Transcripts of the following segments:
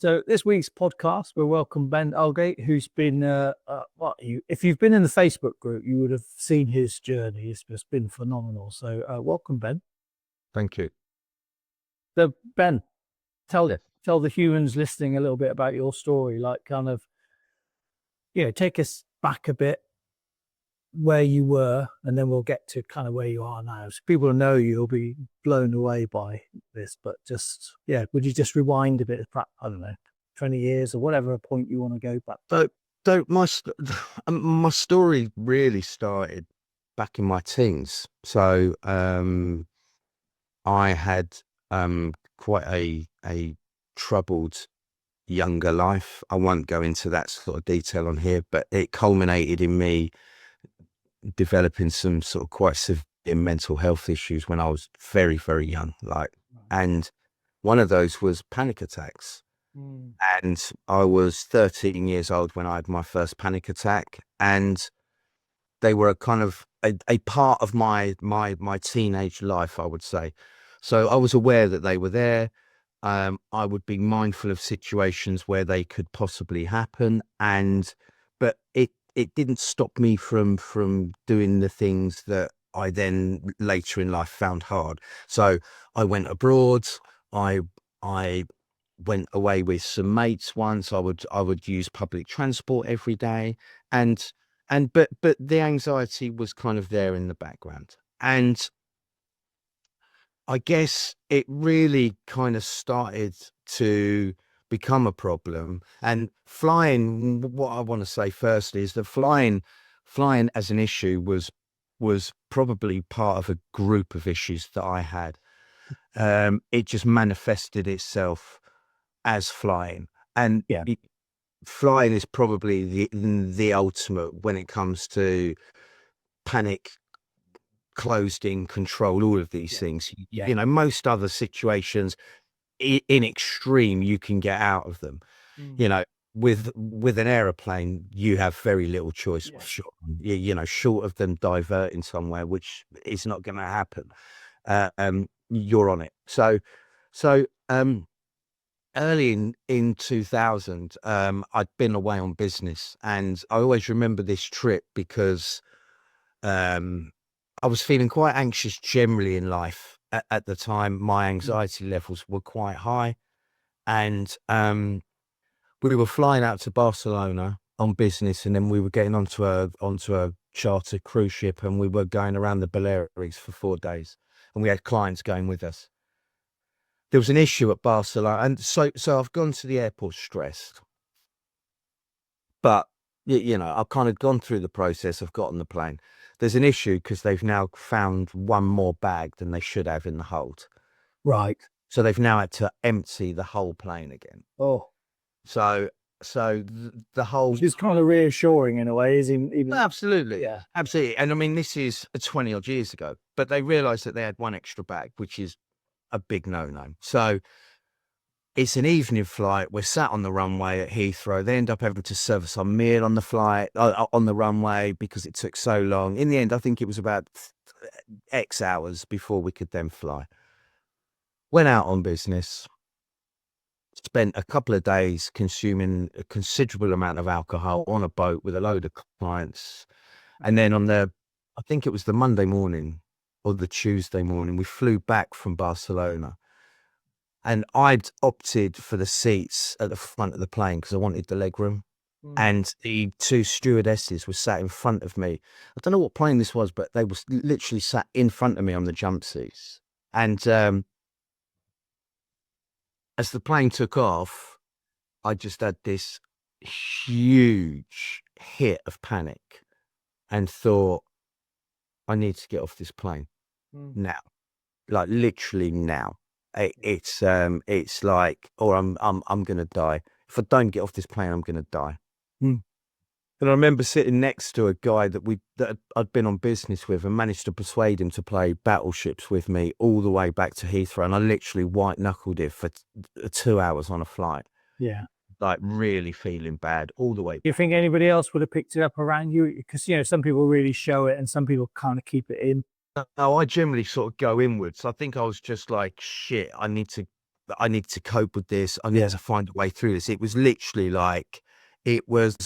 So this week's podcast, we welcome Ben Algate, who's been, if you've been in the Facebook group, you would have seen his journey. It's just been phenomenal. So welcome, Ben. Thank you. So Ben, tell the humans listening a little bit about your story, like kind of, take us back a bit where you were, and then we'll get to kind of where you are now. So people know you'll be blown away by this, but just, would you just rewind a bit, I don't know, 20 years or whatever point you want to go back? So my story really started back in my teens. So I had quite a troubled younger life. I won't go into that sort of detail on here, but it culminated in me developing some sort of quite severe mental health issues when I was very, very young. And one of those was panic attacks. And I was 13 years old when I had my first panic attack, and they were a kind of a part of my teenage life, I would say. So I was aware that they were there. I would be mindful of situations where they could possibly happen, but it didn't stop me from doing the things that I then later in life found hard. So I went abroad. I went away with some mates once. I would use public transport every day, but the anxiety was kind of there in the background. And I guess it really kind of started to become a problem. And flying, what I want to say first is that flying as an issue was probably part of a group of issues that I had. It just manifested itself as flying, and flying is probably the ultimate when it comes to panic, closed in control, all of these things. Most other situations in extreme you can get out of them. With an aeroplane you have very little choice. Short of them diverting somewhere, which is not going to happen, you're on it. So early in 2000, I'd been away on business, and I always remember this trip because I was feeling quite anxious generally in life at the time. My anxiety levels were quite high, and we were flying out to Barcelona on business, and then we were getting onto a charter cruise ship, and we were going around the Balearics for 4 days, and we had clients going with us. There was an issue at Barcelona, and so I've gone to the airport stressed, but I've kind of gone through the process. I've got on the plane. There's an issue because they've now found one more bag than they should have in the hold. Right. So they've now had to empty the whole plane again. Oh. So the whole... Which is kind of reassuring in a way, is even... Absolutely. Yeah. Absolutely. And I mean, this is 20 odd years ago, but they realised that they had one extra bag, which is a big no-no. So it's an evening flight. We're sat on the runway at Heathrow. They end up having to serve us our meal on the flight, on the runway, because it took so long. In the end, I think it was about X hours before we could then fly. Went out on business, spent a couple of days consuming a considerable amount of alcohol on a boat with a load of clients. And then I think it was the Monday morning or the Tuesday morning, we flew back from Barcelona. And I'd opted for the seats at the front of the plane because I wanted the leg room. And the two stewardesses were sat in front of me. I don't know what plane this was, but they were literally sat in front of me on the jump seats. And as the plane took off, I just had this huge hit of panic and thought, I need to get off this plane now, like literally now. It's like, or I'm going to die. If I don't get off this plane, I'm going to die. And I remember sitting next to a guy that I'd been on business with and managed to persuade him to play battleships with me all the way back to Heathrow. And I literally white knuckled it for 2 hours on a flight. Yeah. Like really feeling bad all the way. Do you think anybody else would have picked it up around you? Because, some people really show it and some people kind of keep it in. No, I generally sort of go inwards. I think I was just like, shit, I need to I need to cope with this. I need to find a way through this. It was literally like, it was,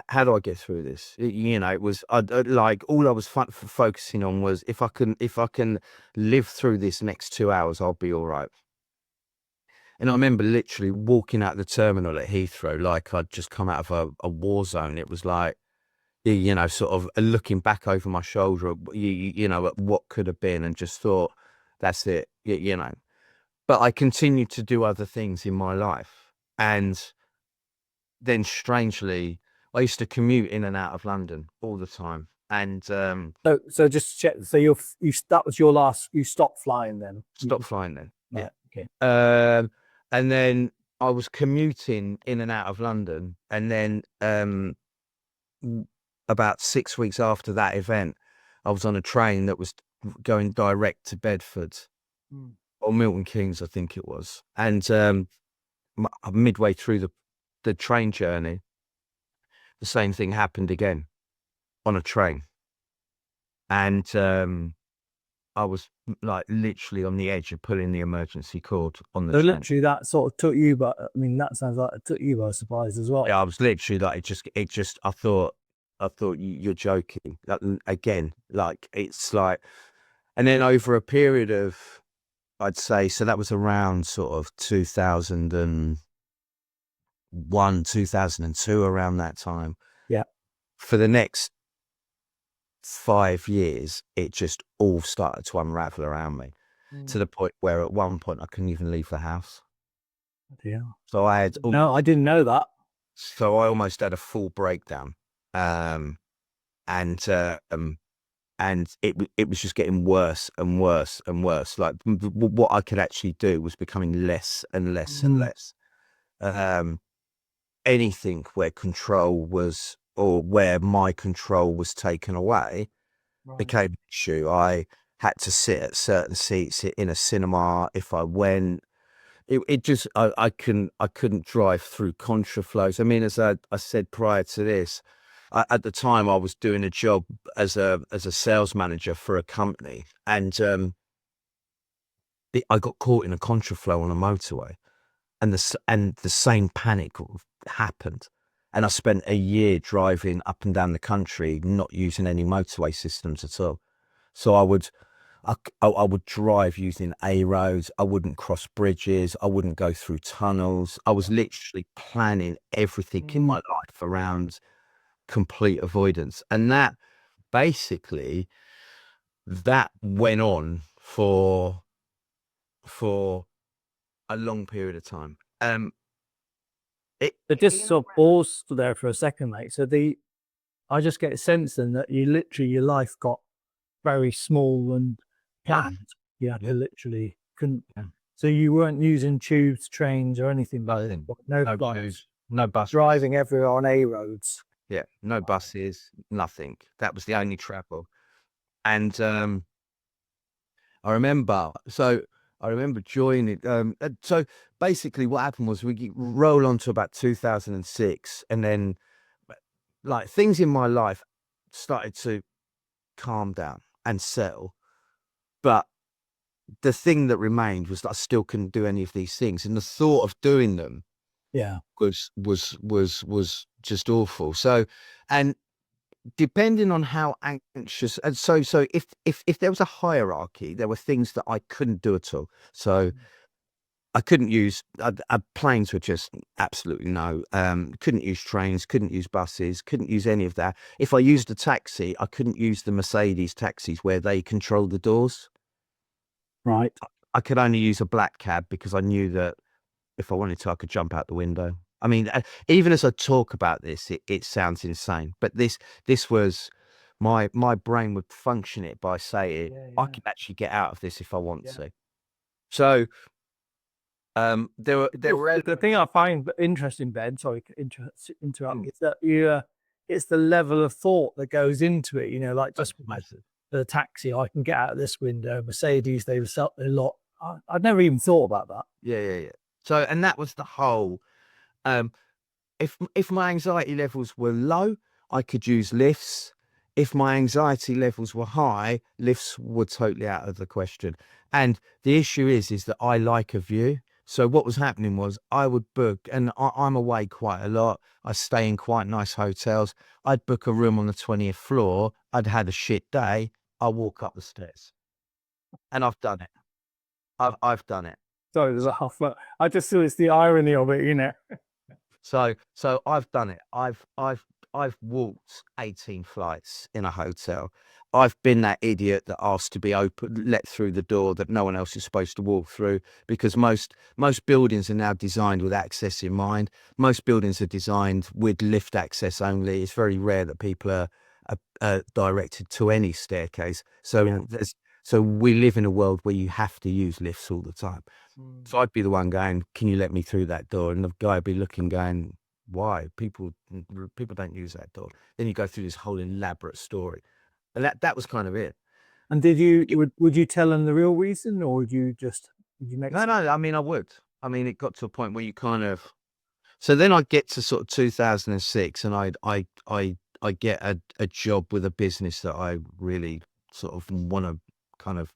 how do I get through this? It was like, all I was focusing on was, if I can live through this next 2 hours, I'll be all right. And I remember literally walking out the terminal at Heathrow like I'd just come out of a war zone. It was like, sort of looking back over my shoulder, at what could have been, and just thought, that's it, But I continued to do other things in my life. And then strangely, I used to commute in and out of London all the time. And so just check. So that was your last. You stopped flying then. Stopped flying then. Right, Yeah. Okay. And then I was commuting in and out of London, and then about 6 weeks after that event, I was on a train that was going direct to Bedford or Milton Keynes, I think it was. And midway through the train journey, the same thing happened again on a train. And I was like literally on the edge of pulling the emergency cord on the So train. literally that sort of took you, but I mean, that sounds like it took you by surprise as well. Yeah, I was literally like, I thought you're joking. Like, again, like, it's like, and then over a period of, I'd say, so that was around sort of 2001, 2002, around that time. Yeah. For the next 5 years, it just all started to unravel around me, to the point where at one point I couldn't even leave the house. Yeah. So I had, No, I didn't know that. so I almost had a full breakdown. And it was just getting worse and worse and worse. Like, what I could actually do was becoming less and less and less. Anything where control was, or where my control was taken away, became an issue. I had to sit at certain seats in a cinema. If I went, it just, I couldn't drive through contraflows. I mean, as I said prior to this, at the time I was doing a job as a sales manager for a company, and I got caught in a contraflow on a motorway, and the same panic happened. And I spent a year driving up and down the country, not using any motorway systems at all. So I would drive using A roads. I wouldn't cross bridges. I wouldn't go through tunnels. I was literally planning everything in my life around complete avoidance. And that basically, that went on for a long period of time. But just sort of pause there for a second, mate. So I just get a sense then that your life got very small and flat. You had to literally couldn't. So you weren't using tubes, trains, or anything like that. No tubes, no bus, driving everywhere on A roads. Yeah, no buses, nothing. That was the only travel. And I remember joining. So basically, what happened was we roll on to about 2006, and then, like, things in my life started to calm down and settle. But the thing that remained was that I still couldn't do any of these things, and the thought of doing them, was just awful. So, and depending on how anxious, and so if there was a hierarchy, there were things that I couldn't do at all. So I couldn't use planes, were just absolutely no. Couldn't use trains, couldn't use buses, couldn't use any of that. If I used a taxi, I couldn't use the Mercedes taxis where they control the doors. Right. I could only use a black cab because I knew that if I wanted to, I could jump out the window. I mean, even as I talk about this, it sounds insane, but this was my brain would function it by saying, I can actually get out of this if I want to. So there were the thing I find interesting, Ben, sorry to interrupt, is that it's the level of thought that goes into it. Like just the taxi, I can get out of this window. Mercedes, they've sold a lot. I'd never even thought about that. Yeah. So, and that was the whole. If my anxiety levels were low, I could use lifts. if my anxiety levels were high, lifts were totally out of the question. And the issue is that I like a view. So what was happening was I would book, and I'm away quite a lot. I stay in quite nice hotels. I'd book a room on the 20th floor. I'd had a shit day. I'll walk up the stairs. And I've done it. I've done it. Sorry, there's a half. I just feel it's the irony of it, you know. So I've done it. I've walked 18 flights in a hotel. I've been that idiot that asked to be let through the door that no one else is supposed to walk through, because most buildings are now designed with access in mind. Most buildings are designed with lift access only. It's very rare that people are directed to any staircase. So so we live in a world where you have to use lifts all the time. So I'd be the one going, "Can you let me through that door?" And the guy would be looking, going, "Why? People don't use that door." Then you go through this whole elaborate story, and that was kind of it. And would you tell them the real reason, or would you make? No. I mean, I would. I mean, it got to a point where you kind of. So then I get to sort of 2006, and I get a job with a business that I really sort of want to kind of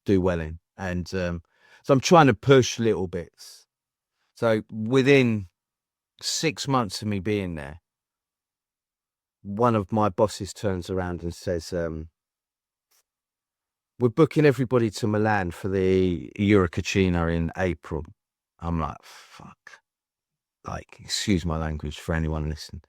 do well in, and so I'm trying to push little bits. So within 6 months of me being there, one of my bosses turns around and says, "We're booking everybody to Milan for the Eurocucina in April." I'm like, fuck. Like, excuse my language for anyone listening.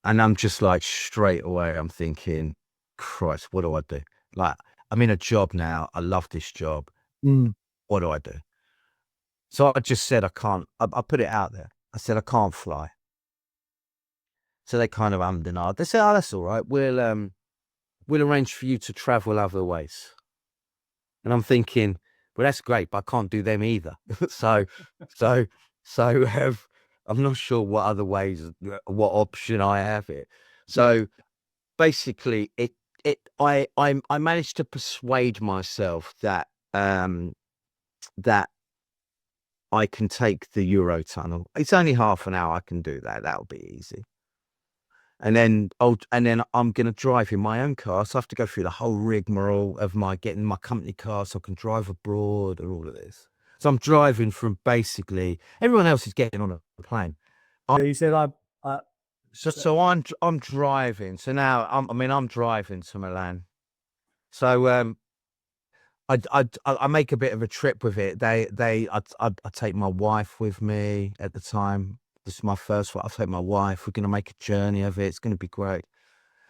And I'm just like, straight away, I'm thinking, Christ, what do I do? Like, I'm in a job now. I love this job. What do I do? So I just said, I can't. I put it out there. I said, I can't fly. So they kind of and ahhed. They said, "Oh, that's all right. We'll arrange for you to travel other ways." And I'm thinking, well, that's great, but I can't do them either. so I'm not sure what other ways, what option I have it. So basically, I managed to persuade myself that that I can take the Eurotunnel. It's only half an hour. I can do that. That'll be easy. And then I'm going to drive in my own car. So I have to go through the whole rigmarole of getting my company car so I can drive abroad and all of this. So I'm driving from basically everyone else is getting on a plane. You said So I'm driving. So now I'm driving to Milan. So I make a bit of a trip with it. I take my wife with me at the time. This is my first one. I'll take my wife. We're going to make a journey of it. It's going to be great.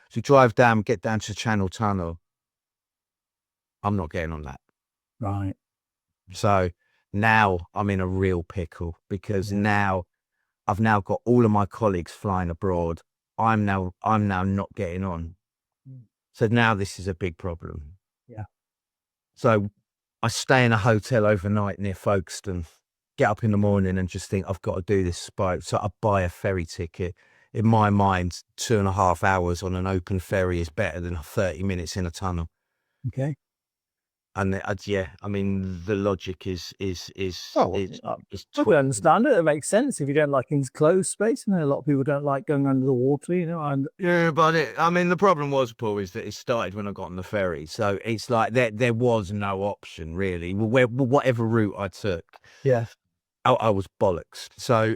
So we drive down, get down to Channel Tunnel. I'm not getting on that. Right. So now I'm in a real pickle, because now I've now got all of my colleagues flying abroad. I'm now not getting on. So now this is a big problem. Yeah. So I stay in a hotel overnight near Folkestone, get up in the morning and just think, I've got to do this boat. So I buy a ferry ticket. In my mind, 2.5 hours on an open ferry is better than 30 minutes in a tunnel. Okay. And I mean, the logic is I understand it. It makes sense if you don't like enclosed space. And a lot of people don't like going under the water, you know. And but I mean, the problem was, Paul, is that it started when I got on the ferry. So it's like there was no option really. Whatever route I took, I was bollocks. So,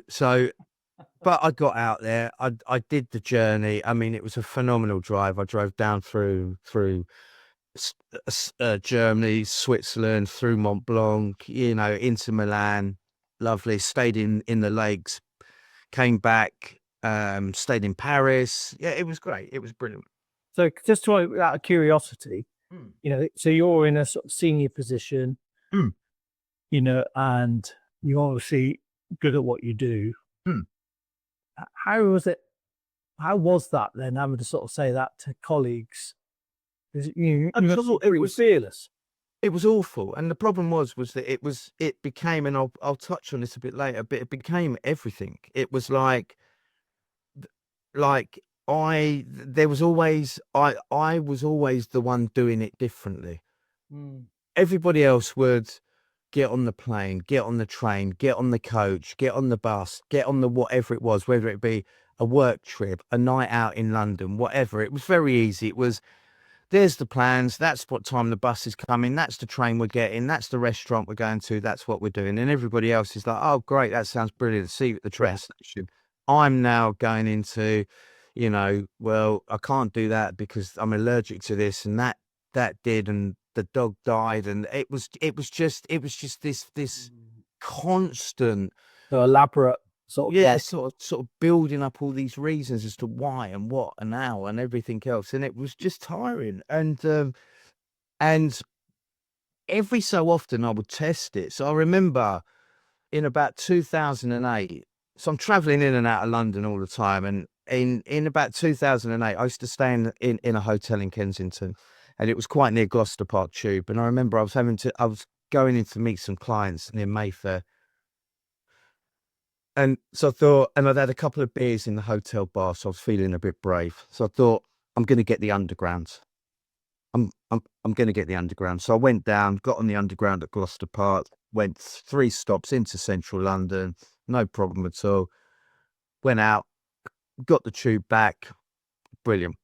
but I got out there. I did the journey. I mean, it was a phenomenal drive. I drove down through Germany, Switzerland, through Mont Blanc, into Milan. Lovely. Stayed in the lakes, came back, stayed in Paris. Yeah, it was great. It was brilliant. So just out of curiosity, so you're in a sort of senior position, and you're obviously good at what you do. How was it? How was that then, having to sort of say that to colleagues? It was fearless. It was awful, and the problem was that it became, and I'll touch on this a bit later, but it became everything. It was like I was always the one doing it differently. Everybody else would get on the plane, get on the train, get on the coach, get on the bus, get on the whatever it was, whether it be a work trip, a night out in London, whatever. It was very easy. It was, there's the plans. That's what time the bus is coming. That's the train we're getting. That's the restaurant we're going to. That's what we're doing. And everybody else is like, oh, great. That sounds brilliant. See you at the train station. I'm now going into, you know, well, I can't do that because I'm allergic to this, and that did, and the dog died. And it was just this constant, So elaborate sort of. yeah, sort of building up all these reasons as to why and what and how and everything else, and it was just tiring. And every so often I would test it. So I remember in about 2008. So I'm traveling in and out of London all the time, and in about 2008, I used to stay in a hotel in Kensington, and it was quite near Gloucester Park Tube. And I remember I was going in to meet some clients near Mayfair. And so I thought, and I'd had a couple of beers in the hotel bar, so I was feeling a bit brave. So I thought, I'm going to get the underground. I'm going to get the underground. So I went down, got on the underground at Gloucester Park, went 3 stops into central London, no problem at all. Went out, got the tube back, brilliant.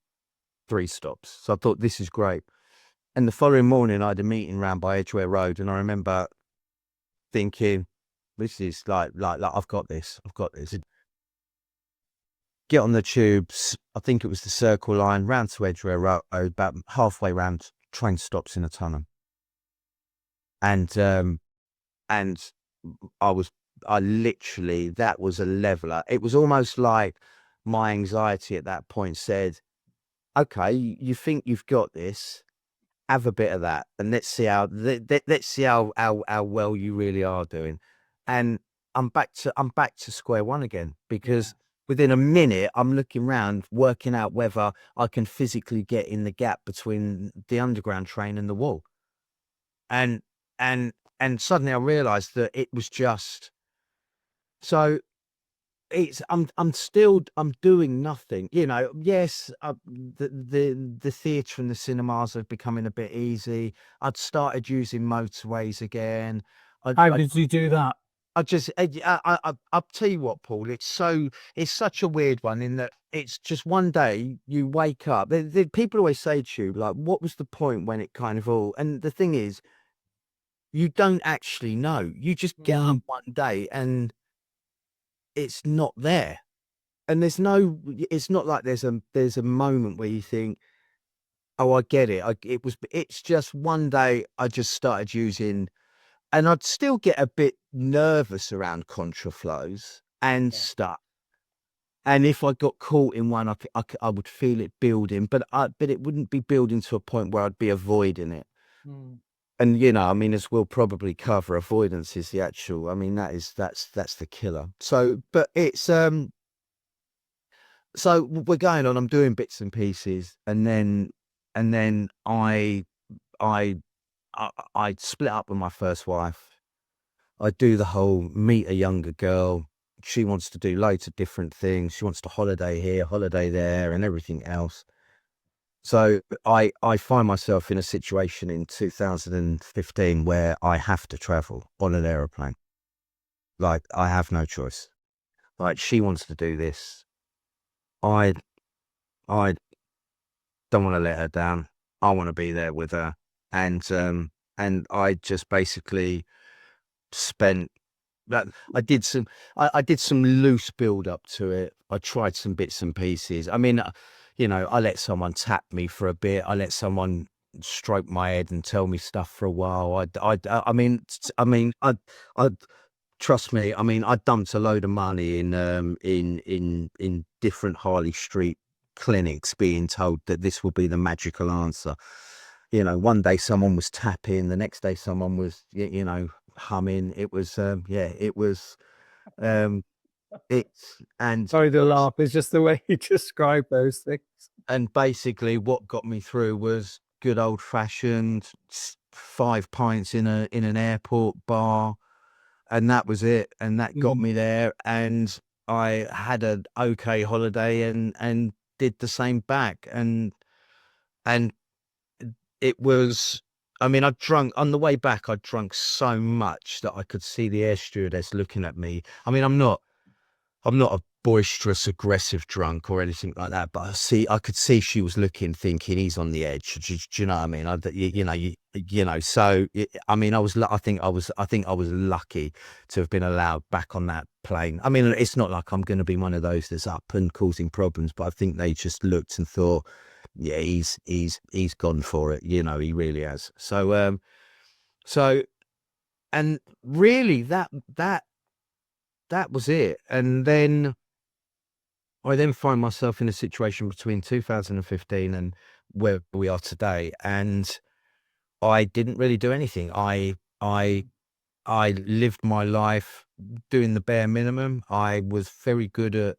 3 stops. So I thought, this is great. And the following morning, I had a meeting round by Edgware Road, and I remember thinking, this is like I've got this. Get on the tubes. I think it was the Circle Line, round to Edgware Road, about halfway round, train stops in a tunnel. And I literally, that was a leveler. It was almost like my anxiety at that point said, okay, you think you've got this, have a bit of that, and let's see how well you really are doing. And I'm back to square one again, because within a minute I'm looking around, working out whether I can physically get in the gap between the underground train and the wall. And suddenly I realized that it was just, so it's, I'm doing nothing, you know. Yes, the theatre and the cinemas are becoming a bit easy. I'd started using motorways again. How did you do that? I'll tell you what, Paul, it's such a weird one, in that it's just one day you wake up. People always say to you, like, what was the point when it kind of all, and the thing is, you don't actually know. You just get up one day and it's not there. And it's not like there's a moment where you think, oh, I get it. It's just one day I just started using, and I'd still get a bit nervous around contraflows and stuff. And if I got caught in one, I would feel it building, but it wouldn't be building to a point where I'd be avoiding it. And, you know, I mean, as we'll probably cover, avoidance is the actual, I mean, that's the killer. So, but it's, so we're going on, I'm doing bits and pieces, and then I split up with my first wife. I do the whole meet a younger girl. She wants to do loads of different things. She wants to holiday here, holiday there, and everything else. So I find myself in a situation in 2015 where I have to travel on an aeroplane. Like, I have no choice. Like, she wants to do this. I don't want to let her down. I want to be there with her. And I just basically spent that. I did some loose build up to it. I tried some bits and pieces. I mean, you know, I let someone tap me for a bit. I let someone stroke my head and tell me stuff for a while. I mean, trust me. I mean, I dumped a load of money in different Harley Street clinics, being told that this will be the magical answer. You know, one day someone was tapping, the next day someone was, you know, humming. It was, it was, it's, and Sorry to laugh. It's just the way you describe those things. and basically what got me through was good old fashioned 5 pints in an airport bar, and that was it. And that got me there, and I had an okay holiday and did the same back. And it was, I mean, I drunk on the way back. I drunk so much that I could see the air stewardess looking at me. I mean, I'm not a boisterous, aggressive drunk or anything like that. But I could see she was looking, thinking he's on the edge. Do you know what I mean? You know. So I mean, I think I was lucky to have been allowed back on that plane. I mean, it's not like I'm going to be one of those that's up and causing problems, but I think they just looked and thought, yeah, he's gone for it. You know, he really has. So and really that was it. And then I then find myself in a situation between 2015 and where we are today, and I didn't really do anything. I lived my life doing the bare minimum. I was very good at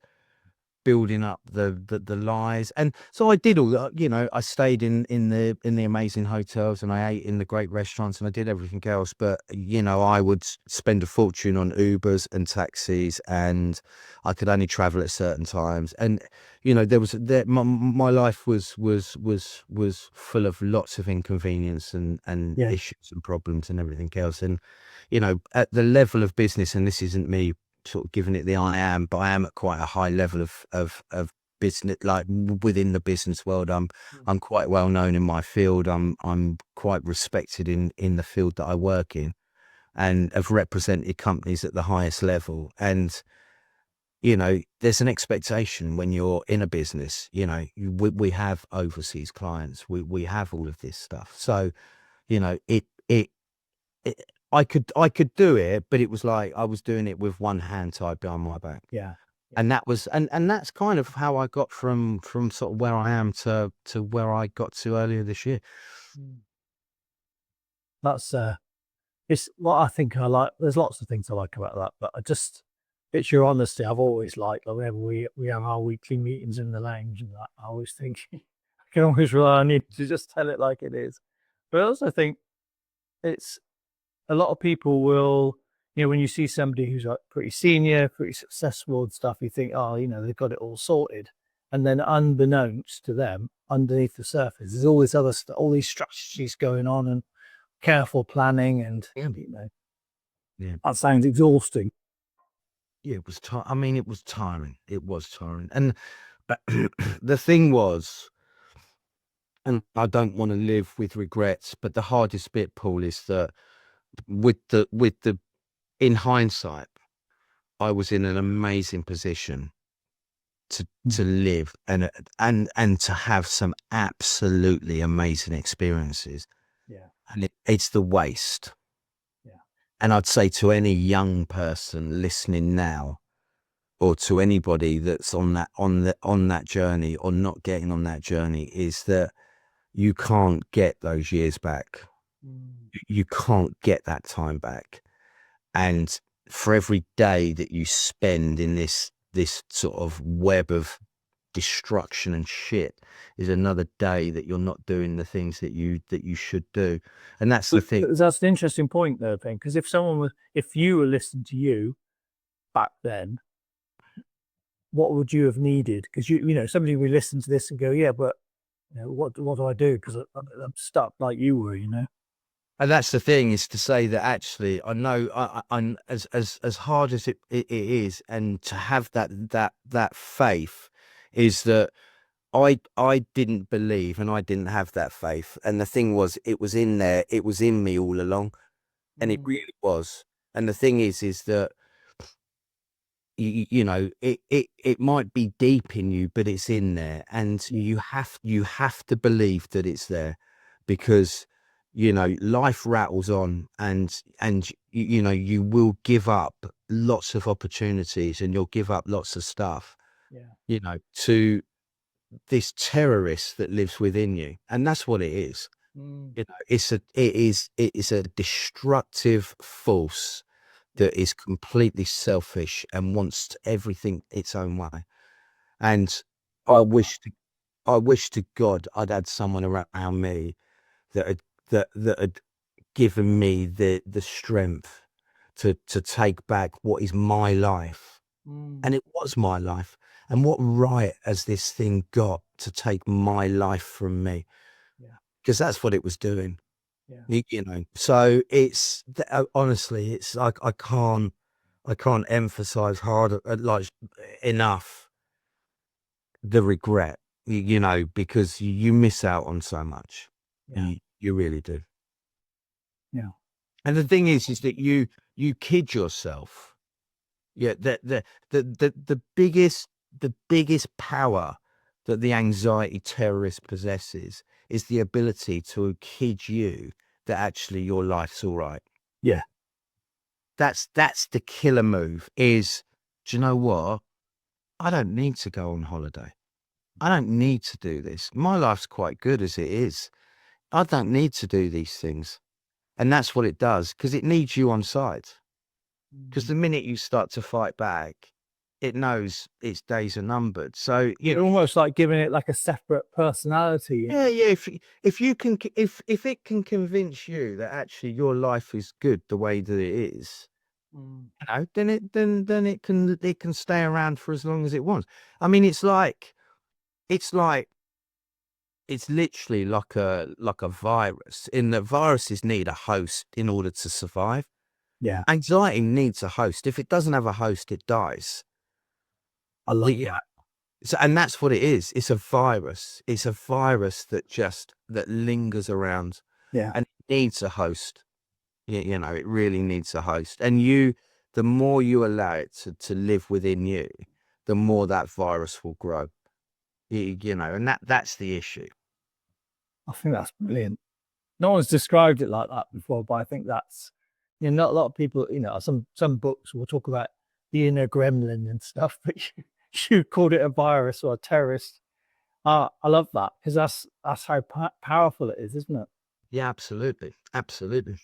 building up the lies, and so I did all that. You know, I stayed in the amazing hotels, and I ate in the great restaurants, and I did everything else. But you know, I would spend a fortune on Ubers and taxis, and I could only travel at certain times. And you know, my life was full of lots of inconvenience and Yeah. issues and problems and everything else. And you know, at the level of business, and this isn't me sort of giving it the I am, but I am at quite a high level of business, like within the business world. I'm quite well known in my field. I'm quite respected in the field that I work in, and have represented companies at the highest level. And you know, there's an expectation when you're in a business. You know, we have overseas clients. We have all of this stuff. So you know, I could do it, but it was like I was doing it with one hand tied behind my back. Yeah. And that was, and that's kind of how I got from sort of where I am to where I got to earlier this year. That's it's what I think I like. There's lots of things I like about that, but it's your honesty. I've always liked, like, whenever we have our weekly meetings in the lounge and that, I always think I can always rely on you to just tell it like it is. But I also think it's a lot of people will, you know, when you see somebody who's like pretty senior, pretty successful and stuff, you think, oh, you know, they've got it all sorted. And then unbeknownst to them, underneath the surface, there's all this other stuff, all these strategies going on and careful planning. And, you know, that sounds exhausting. Yeah, it was I mean, it was tiring. It was tiring. And the thing was, and I don't want to live with regrets, but the hardest bit, Paul, is that with the in hindsight, I was in an amazing position to live and to have some absolutely amazing experiences. Yeah. And it's the waste. Yeah. And I'd say to any young person listening now, or to anybody that's on that journey or not getting on that journey, is that you can't get those years back. You can't get that time back. And for every day that you spend in this sort of web of destruction and shit is another day that you're not doing the things that you should do. And that's the thing. That's an interesting point though, Ben, because if you were listening to you back then, what would you have needed? Because you know, somebody would listen to this and go, yeah, but you know, what do I do? Because I'm stuck like you were, you know. And that's the thing, is to say that actually I know I'm as hard as it is, and to have that faith, is that I didn't believe, and I didn't have that faith. And the thing was, it was in there, it was in me all along, and it really was. And the thing is that you know, it might be deep in you, but it's in there, and you have to believe that it's there, because you know, life rattles on, and you know, you will give up lots of opportunities, and you'll give up lots of stuff, you know, to this terrorist that lives within you. And that's what it is. You know, it is a destructive force that is completely selfish and wants everything its own way. And I wish to God I'd had someone around me that had given me the strength to take back what is my life. And it was my life. And what right has this thing got to take my life from me? Because that's what it was doing. You know, so it's honestly, it's like I can't emphasize hard like enough the regret, you know, because you miss out on so much. Yeah. You really do. Yeah. And the thing is that you kid yourself. Yeah, the biggest power that the anxiety terrorist possesses is the ability to kid you that actually your life's all right. Yeah. That's the killer move. Is, do you know what? I don't need to go on holiday. I don't need to do this. My life's quite good as it is. I don't need to do these things. And that's what it does, because it needs you on side. Because the minute you start to fight back, it knows its days are numbered. So You're almost like giving it like a separate personality. yeah. If you can, if it can convince you that actually your life is good the way that it is, you know, then it can stay around for as long as it wants. I mean, it's literally like a virus. In that viruses need a host in order to survive. Yeah. Anxiety needs a host. If it doesn't have a host, it dies. I love that. So, and that's what it is. It's a virus. It's a virus that lingers around. Yeah. And it needs a host. You know, it really needs a host. And the more you allow it to live within you, the more that virus will grow. You know, and that's the issue. I think that's brilliant. No one's described it like that before, but I think that's, you know, not a lot of people, you know, some books will talk about the inner gremlin and stuff, but you called it a virus or a terrorist. I love that, because that's how powerful it is, isn't it? Yeah, absolutely. Absolutely.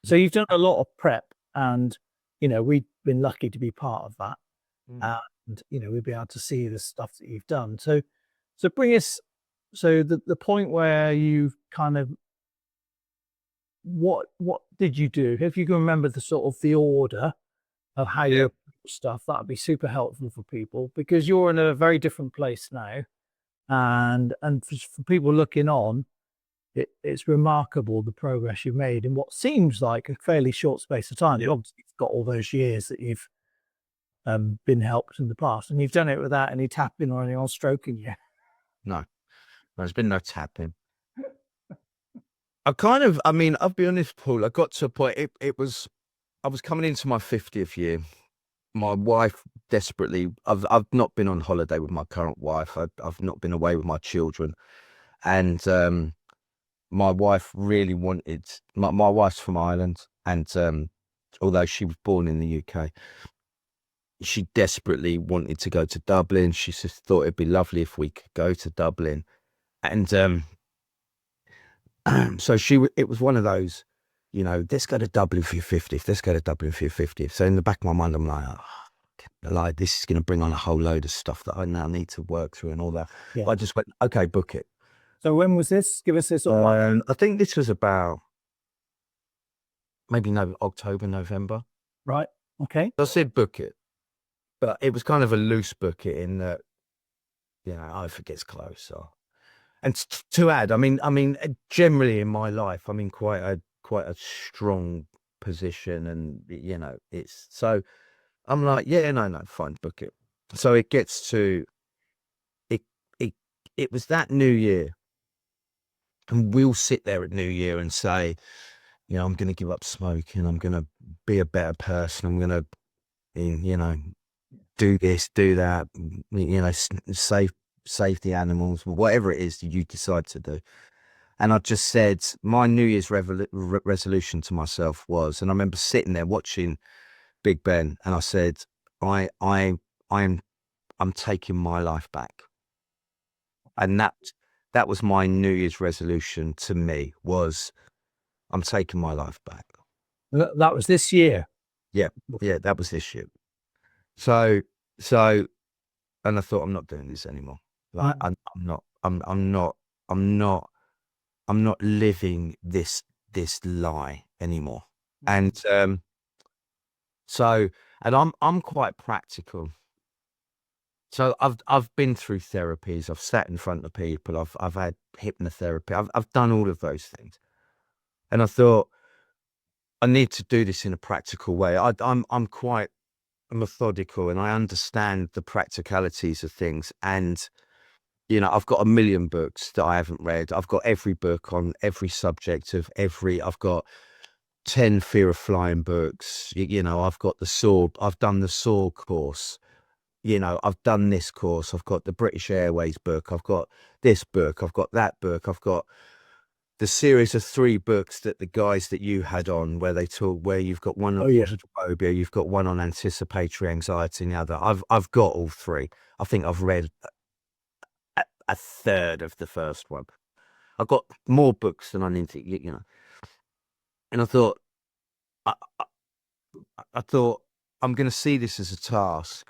So you've done a lot of prep, and, you know, we've been lucky to be part of that. And, you know, we'll be able to see the stuff that you've done. So bring us, so the point where you've kind of, what did you do? If you can remember the sort of the order of how you approach stuff, that'd be super helpful for people, because you're in a very different place now. And for people looking on, it's remarkable the progress you've made in what seems like a fairly short space of time. You obviously got all those years that you've been helped in the past, and you've done it without any tapping or anyone stroking you. No, there's been no tapping. I mean, I'll be honest, Paul, I got to a point, I was coming into my 50th year. My wife desperately, I've not been on holiday with my current wife. I've not been away with my children. And my wife really wanted, my wife's from Ireland. And although she was born in the UK, she desperately wanted to go to Dublin. She just thought it'd be lovely if we could go to Dublin. And so it was one of those, you know, let's go to Dublin for your 50th. Let's go to Dublin for your 50th. So in the back of my mind, I'm like, this is going to bring on a whole load of stuff that I now need to work through and all that. Yeah. But I just went, okay, book it. So when was this? Give us this. I think this was about maybe October, November. Right. Okay. I said book it, but it was kind of a loose book it in that, you know, if it gets close. And to add, I mean, generally in my life, I'm in quite a strong position, and you know, it's so I'm like, yeah, no, fine, book it. So it gets to it was that New Year, and we'll sit there at New Year and say, you know, I'm going to give up smoking. I'm going to be a better person. I'm going to, you know, do this, do that. You know, save the animals, whatever it is that you decide to do. And I just said, my New Year's resolution to myself was, and I remember sitting there watching Big Ben, and I said, I'm taking my life back. And that was my New Year's resolution to me, was I'm taking my life back. That was this year. Yeah, that was this year. So, and I thought, I'm not doing this anymore. Like, I'm not living this lie anymore. And I'm quite practical. So I've been through therapies. I've sat in front of people. I've had hypnotherapy. I've done all of those things. And I thought, I need to do this in a practical way. I'm quite methodical, and I understand the practicalities of things. And I've got a million books that I haven't read. I've got every book on every subject of every. I've got 10 fear of flying books. I've got the SAW. I've done the SAW course. I've done this course. I've got the British Airways book. I've got this book. I've got that book. I've got the series of 3 books that the guys that you had on, where they talk, where you've got one on claustrophobia, you've got one on anticipatory anxiety, and the other. I've got all 3. I think I've read a third of the first one. I've got more books than I need to, And I thought, I thought I'm going to see this as a task.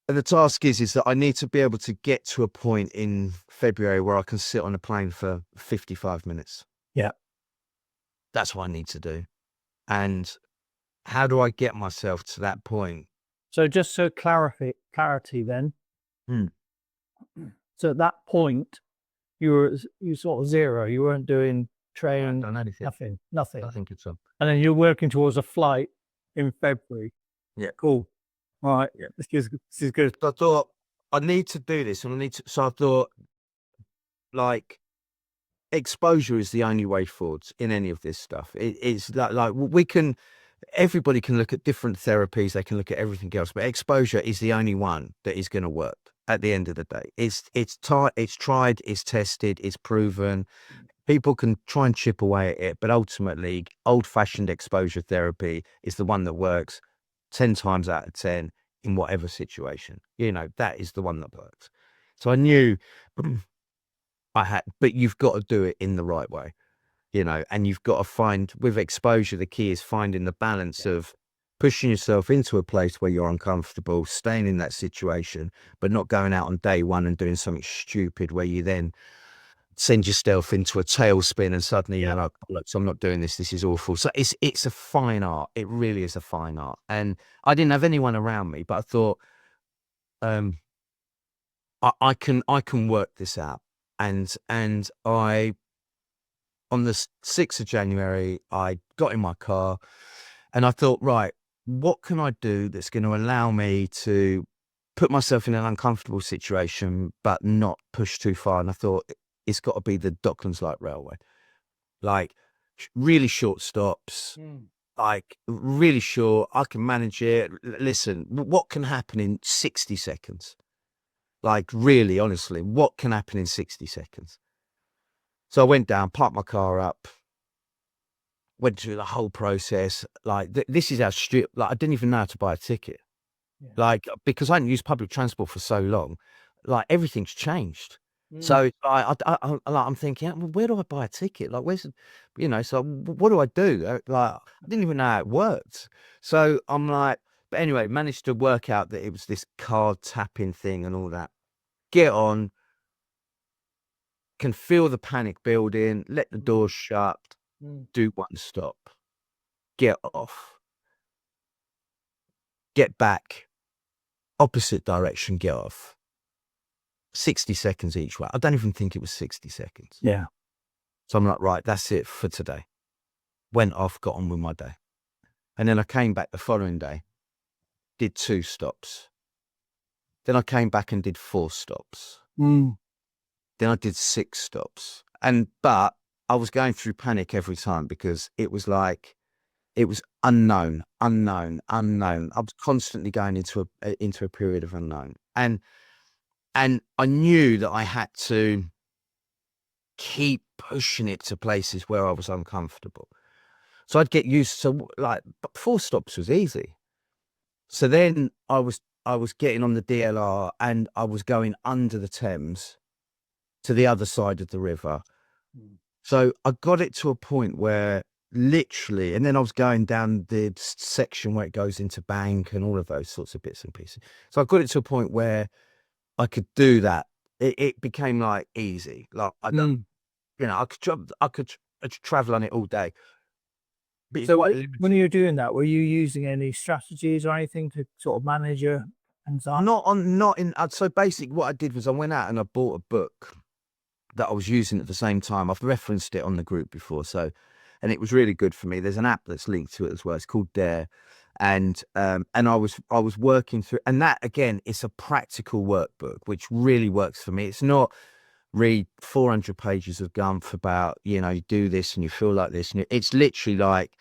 And the task is that I need to be able to get to a point in February where I can sit on a plane for 55 minutes. Yeah. That's what I need to do. And how do I get myself to that point? So just so clarity then. So at that point, you sort of zero. You weren't doing training, nothing. I think it's up. And then you're working towards a flight in February. Yeah. Cool. All right. Yeah. This is good. So I thought I need to do this, and so I thought, like, exposure is the only way forward in any of this stuff. It's like everybody can look at different therapies. They can look at everything else, but exposure is the only one that is going to work at the end of the day. It's tried, it's tested, it's proven. People can try and chip away at it, but ultimately, old-fashioned exposure therapy is the one that works 10 times out of 10 in whatever situation. That is the one that works. So I knew I had, but you've got to do it in the right way, and you've got to find, with exposure, the key is finding the balance of pushing yourself into a place where you're uncomfortable, staying in that situation, but not going out on day one and doing something stupid where you then send yourself into a tailspin and suddenly you're like, look, so I'm not doing this. This is awful. So it's a fine art. It really is a fine art. And I didn't have anyone around me, but I thought, I can work this out. And I, on the 6th of January, I got in my car and I thought, right, what can I do that's going to allow me to put myself in an uncomfortable situation, but not push too far? And I thought, it's got to be the Docklands Light Railway, like really short stops, like really short. I can manage it. Listen, what can happen in 60 seconds? Like, really, honestly, what can happen in 60 seconds? So I went down, parked my car up, went through the whole process. Like, this is how strict, like, I didn't even know how to buy a ticket. Yeah. Like, because I hadn't used public transport for so long, like, everything's changed. So I'm thinking, well, where do I buy a ticket? Like, where's, so what do I do? Like, I didn't even know how it worked. So I'm like, but anyway, managed to work out that it was this card tapping thing and all that. Get on, can feel the panic building, let the doors shut, do one stop, get off, get back, opposite direction, get off. 60 seconds each way. I don't even think it was 60 seconds. Yeah. So I'm like, right, that's it for today. Went off, got on with my day. And then I came back the following day, did 2 stops. Then I came back and did 4 stops. Then I did 6 stops. But I was going through panic every time because it was like, it was unknown. I was constantly going into a period of unknown. And I knew that I had to keep pushing it to places where I was uncomfortable. So I'd get used to, like, but 4 stops was easy. So then I was getting on the DLR and I was going under the Thames to the other side of the river. So I got it to a point where literally, and then I was going down the section where it goes into Bank and all of those sorts of bits and pieces. So I got it to a point where I could do that. It became like easy. Like, I don't, I could travel on it all day. But so when you were doing that, were you using any strategies or anything to sort of manage your anxiety? So basically what I did was I went out and I bought a book that I was using at the same time. I've referenced it on the group before. So and it was really good for me. There's an app that's linked to it as well. It's called Dare. And I was working through, and that again, it's a practical workbook, which really works for me. It's not read 400 pages of gumph about, you know, you do this and you feel like this. And it's literally like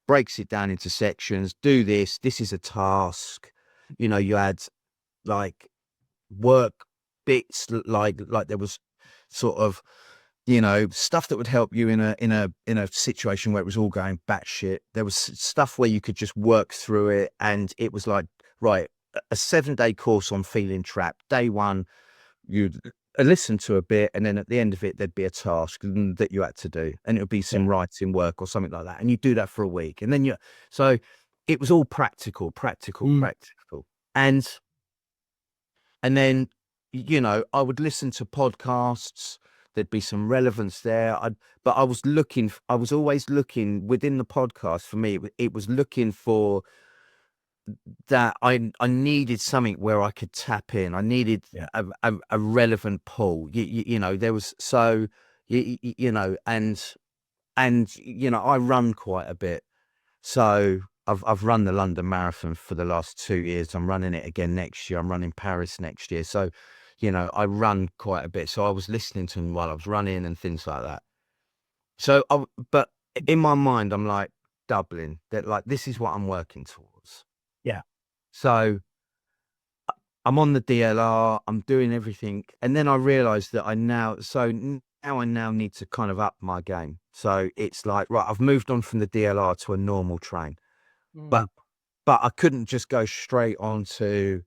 breaks it down into sections. Do this. This is a task. You know, you add like work bits, like there was sort of, you know, stuff that would help you in a situation where it was all going batshit. There was stuff where you could just work through it, and it was like, right, a 7-day course on feeling trapped. Day one, you'd listen to a bit, and then at the end of it, there'd be a task that you had to do, and it would be some writing work or something like that, and you do that for a week, and then so it was all practical, and then, you know, I would listen to podcasts. There'd be some relevance there. But I was always looking within the podcast. For me, it was looking for that. I needed something where I could tap in. I needed a relevant pull. You know, there was you know, and you know, I run quite a bit. So I've run the London Marathon for the last 2 years. I'm running it again next year. I'm running Paris next year. So, you know, I run quite a bit. So I was listening to them while I was running and things like that. So, but in my mind, I'm like doubling that, like, this is what I'm working towards. Yeah. So I'm on the DLR, I'm doing everything. And then I realized that now I need to kind of up my game. So it's like, right, I've moved on from the DLR to a normal train. But I couldn't just go straight on to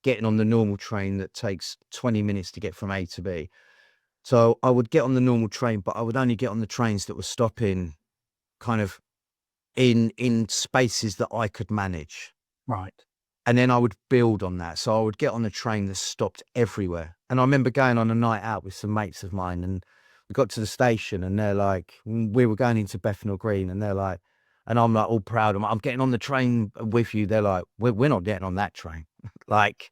getting on the normal train that takes 20 minutes to get from A to B. So I would get on the normal train, but I would only get on the trains that were stopping kind of in spaces that I could manage. Right. And then I would build on that. So I would get on a train that stopped everywhere. And I remember going on a night out with some mates of mine, and we got to the station, and they're like, we were going into Bethnal Green, and they're like, and I'm like all proud. I'm getting on the train with you. They're like, we're not getting on that train. Like,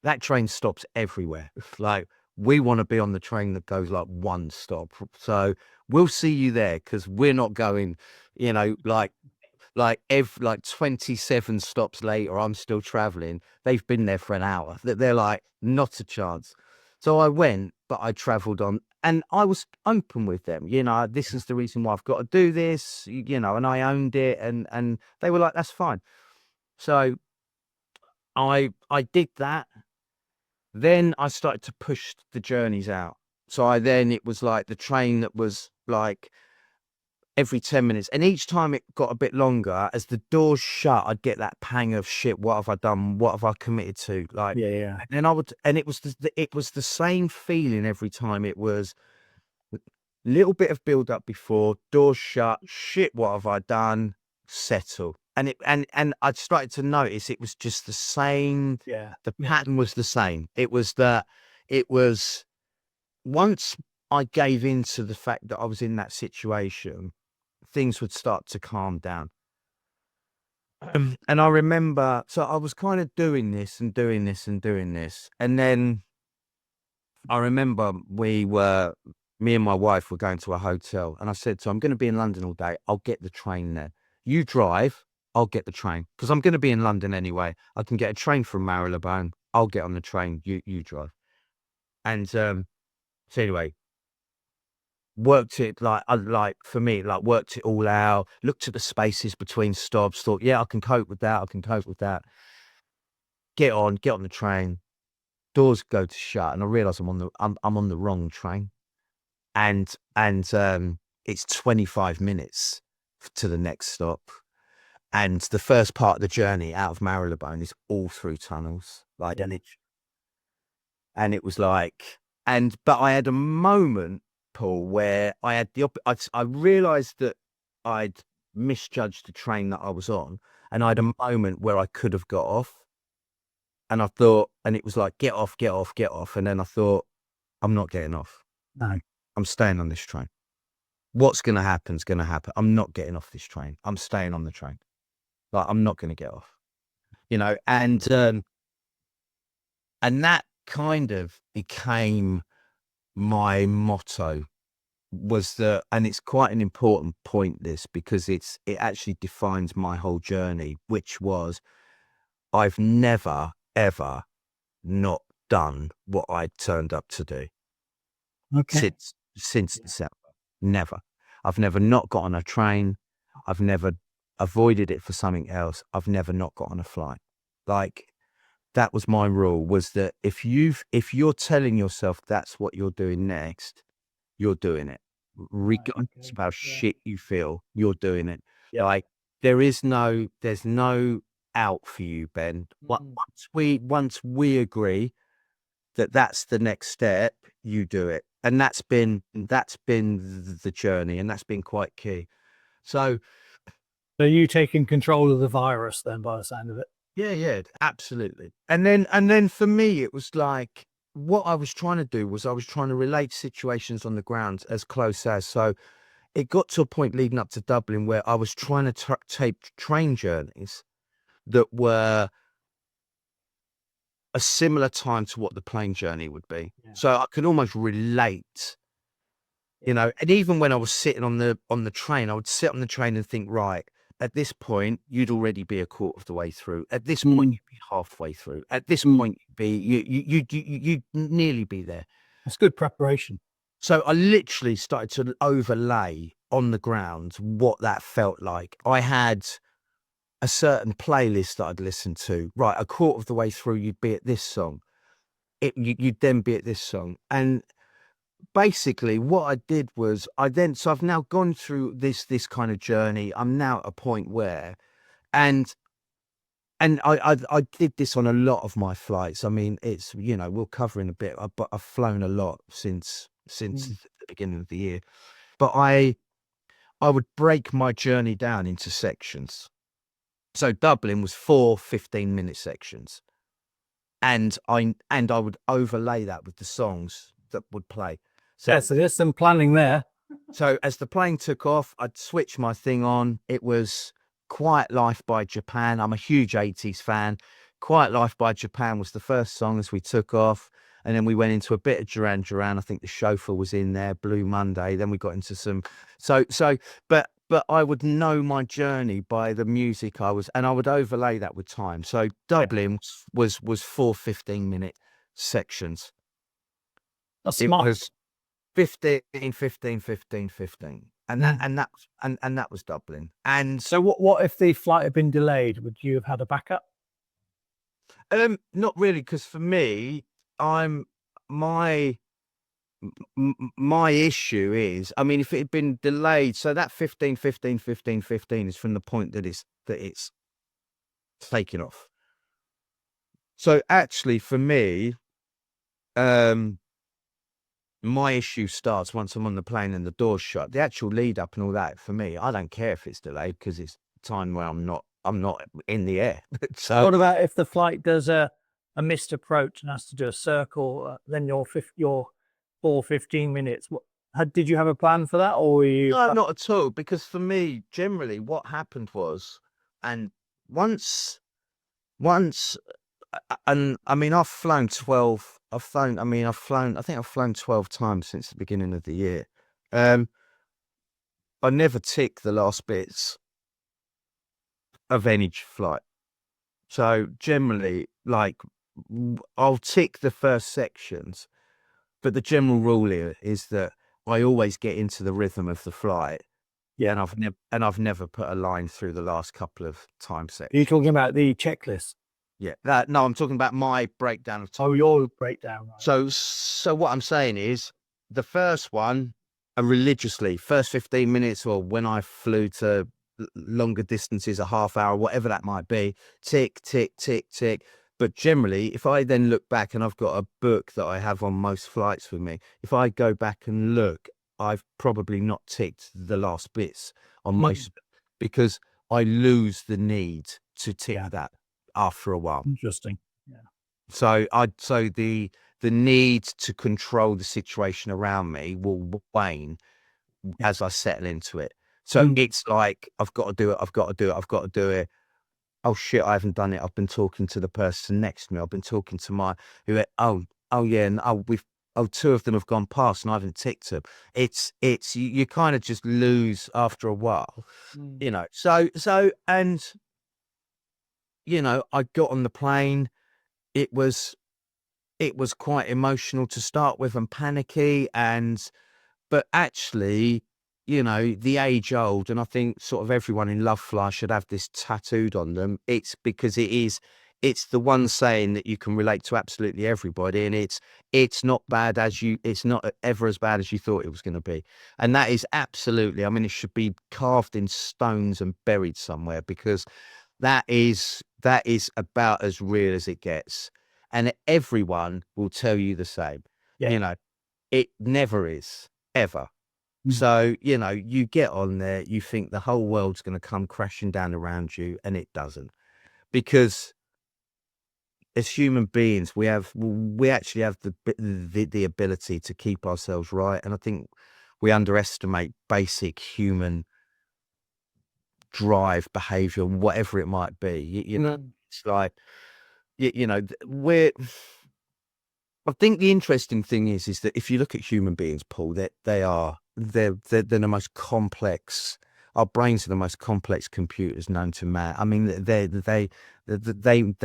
that train stops everywhere. Like, we want to be on the train that goes like one stop. So we'll see you there, because we're not going, you know, like 27 stops later, I'm still traveling. They've been there for an hour. They're like, not a chance. So I went, but I traveled on, and I was open with them. You know, this is the reason why I've got to do this, you know, and I owned it, and they were like, that's fine. So I did that. Then I started to push the journeys out. So it was like the train that was like every 10 minutes. And each time it got a bit longer, as the doors shut, I'd get that pang of shit. What have I done? What have I committed to? Like, Yeah. and then and it was the same feeling every time. It was a little bit of build up before, doors shut, shit, what have I done? Settle. And I started to notice it was just the same. Yeah. The pattern was the same. It was once I gave in to the fact that I was in that situation, things would start to calm down. And I remember, so I was kind of doing this and doing this and doing this. And then I remember me and my wife were going to a hotel, and I said to her, I'm going to be in London all day. I'll get the train there. You drive, I'll get the train, because I'm going to be in London anyway. I can get a train from Marylebone. I'll get on the train. You drive. And so anyway, worked it for me, worked it all out, looked at the spaces between stops, thought, yeah, I can cope with that. Get on the train, doors go to shut, and I realize I'm on the wrong train. And it's 25 minutes to the next stop. And the first part of the journey out of Marylebone is all through tunnels, and it was like, but I had a moment, Paul, where I had I realized that I'd misjudged the train that I was on, and I had a moment where I could have got off, and I thought, and it was like, get off. And then I thought, I'm not getting off. No. I'm staying on this train. What's going to happen is going to happen. I'm not getting off this train. I'm staying on the train. Like, I'm not going to get off, you know, and that kind of became my motto was that, and it's quite an important point, this, because it actually defines my whole journey, which was I've never, ever not done what I turned up to do Okay. since December. Never. I've never not got on a train. I've never avoided it for something else. I've never not got on a flight. Like, that was my rule, was that if you're telling yourself that's what you're doing next, you're doing it. Regardless of how shit you feel, you're doing it. Yeah. Like, there's no out for you, Ben. Once we agree that that's the next step, you do it. And that's been the journey, and that's been quite key. So you taking control of the virus then, by the sound of it? yeah, absolutely. And then for me, it was like, what I was trying to do was I was trying to relate situations on the ground as close as. So it got to a point leading up to Dublin where I was trying to take train journeys that were a similar time to what the plane journey would be. Yeah. So I could almost relate, you know, and even when I was sitting on the train, I would sit on the train and think, right, at this point, you'd already be a quarter of the way through. At this point, you'd be halfway through. At this point, you'd nearly be there. That's good preparation. So I literally started to overlay on the ground what that felt like. I had a certain playlist that I'd listen to. Right, a quarter of the way through, you'd be at this song. You'd then be at this song. And basically what I did was so I've now gone through this kind of journey. I'm now at a point where, and I did this on a lot of my flights. I mean, it's, you know, we'll cover in a bit, but I've flown a lot since the beginning of the year. But I would break my journey down into sections. So Dublin was 4 15-minute sections. And I would overlay that with the songs that would play. So there's some planning there. So as the plane took off, I'd switch my thing on. It was Quiet Life by Japan. I'm a huge 80s fan. Quiet Life by Japan was the first song as we took off. And then we went into a bit of Duran Duran. I think the Chauffeur was in there, Blue Monday. Then we got into some, but I would know my journey by the music and I would overlay that with time. So Dublin was 4 15-minute sections. That's smart. It was 15, 15, 15, 15. And that was Dublin. And so what if the flight had been delayed? Would you have had a backup? Not really, because for me, my issue is, I mean, if it had been delayed, so that 15, 15, 15, 15 is from the point that it's taking off. So actually for me, my issue starts once I'm on the plane and the door's shut. The actual lead up and all that, for me, I don't care if it's delayed, because it's time where I'm not in the air. So what about if the flight does a missed approach and has to do a circle, then your 4 15 minutes? Did you have a plan for that, or were you? No, not at all. Because for me, generally, what happened was, and once, and I mean, I've flown 12. I think I've flown 12 times since the beginning of the year. I never tick the last bits of any flight. So generally, like, I'll tick the first sections, but the general rule here is that I always get into the rhythm of the flight. Yeah, and I've never put a line through the last couple of time sections. Are you talking about the checklist? Yeah, no, I'm talking about my breakdown of time. Oh, your breakdown. Right. So what I'm saying is, the first one, and religiously, first 15 minutes, or when I flew to longer distances, a half hour, whatever that might be, tick, tick, tick, tick. But generally, if I then look back, and I've got a book that I have on most flights with me, if I go back and look, I've probably not ticked the last bits on most, because I lose the need to tick that after a while. Interesting. Yeah. So the need to control the situation around me will wane as I settle into it. So it's like, I've got to do it. Oh shit, I haven't done it. I've been talking to the person next to me. I've been talking to oh, two of them have gone past and I haven't ticked them. It's you kind of just lose after a while, you know. So and you know, I got on the plane. It was quite emotional to start with and panicky, but actually, you know, the age old, and I think sort of everyone in Lovefly should have this tattooed on them. It's because it's the one saying that you can relate to absolutely everybody, and it's not it's not ever as bad as you thought it was going to be. And that is absolutely, I mean, it should be carved in stones and buried somewhere, because that is about as real as it gets. And everyone will tell you the same. Yeah. You know, it never is, ever. So, you know, you get on there, you think the whole world's going to come crashing down around you, and it doesn't. Because as human beings, we actually have the ability to keep ourselves right. And I think we underestimate basic human drive, behavior, whatever it might be. You know, it's like, you know, I think the interesting thing is that if you look at human beings, Paul, they're the most complex. Our brains are the most complex computers known to man. I mean, they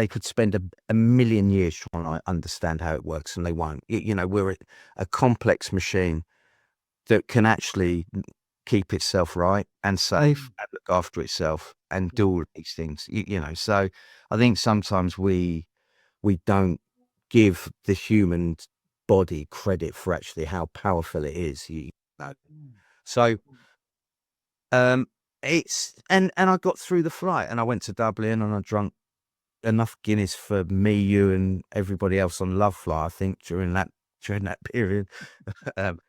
could spend a million years trying to understand how it works, and they won't. You know, we're a complex machine that can actually keep itself right and safe and look after itself and do all these things. You know, so I think sometimes we don't give the human body credit for actually how powerful it is. You know? So it's and I got through the flight, and I went to Dublin, and I drank enough Guinness for me, you, and everybody else on Lovefly, I think, during that period. And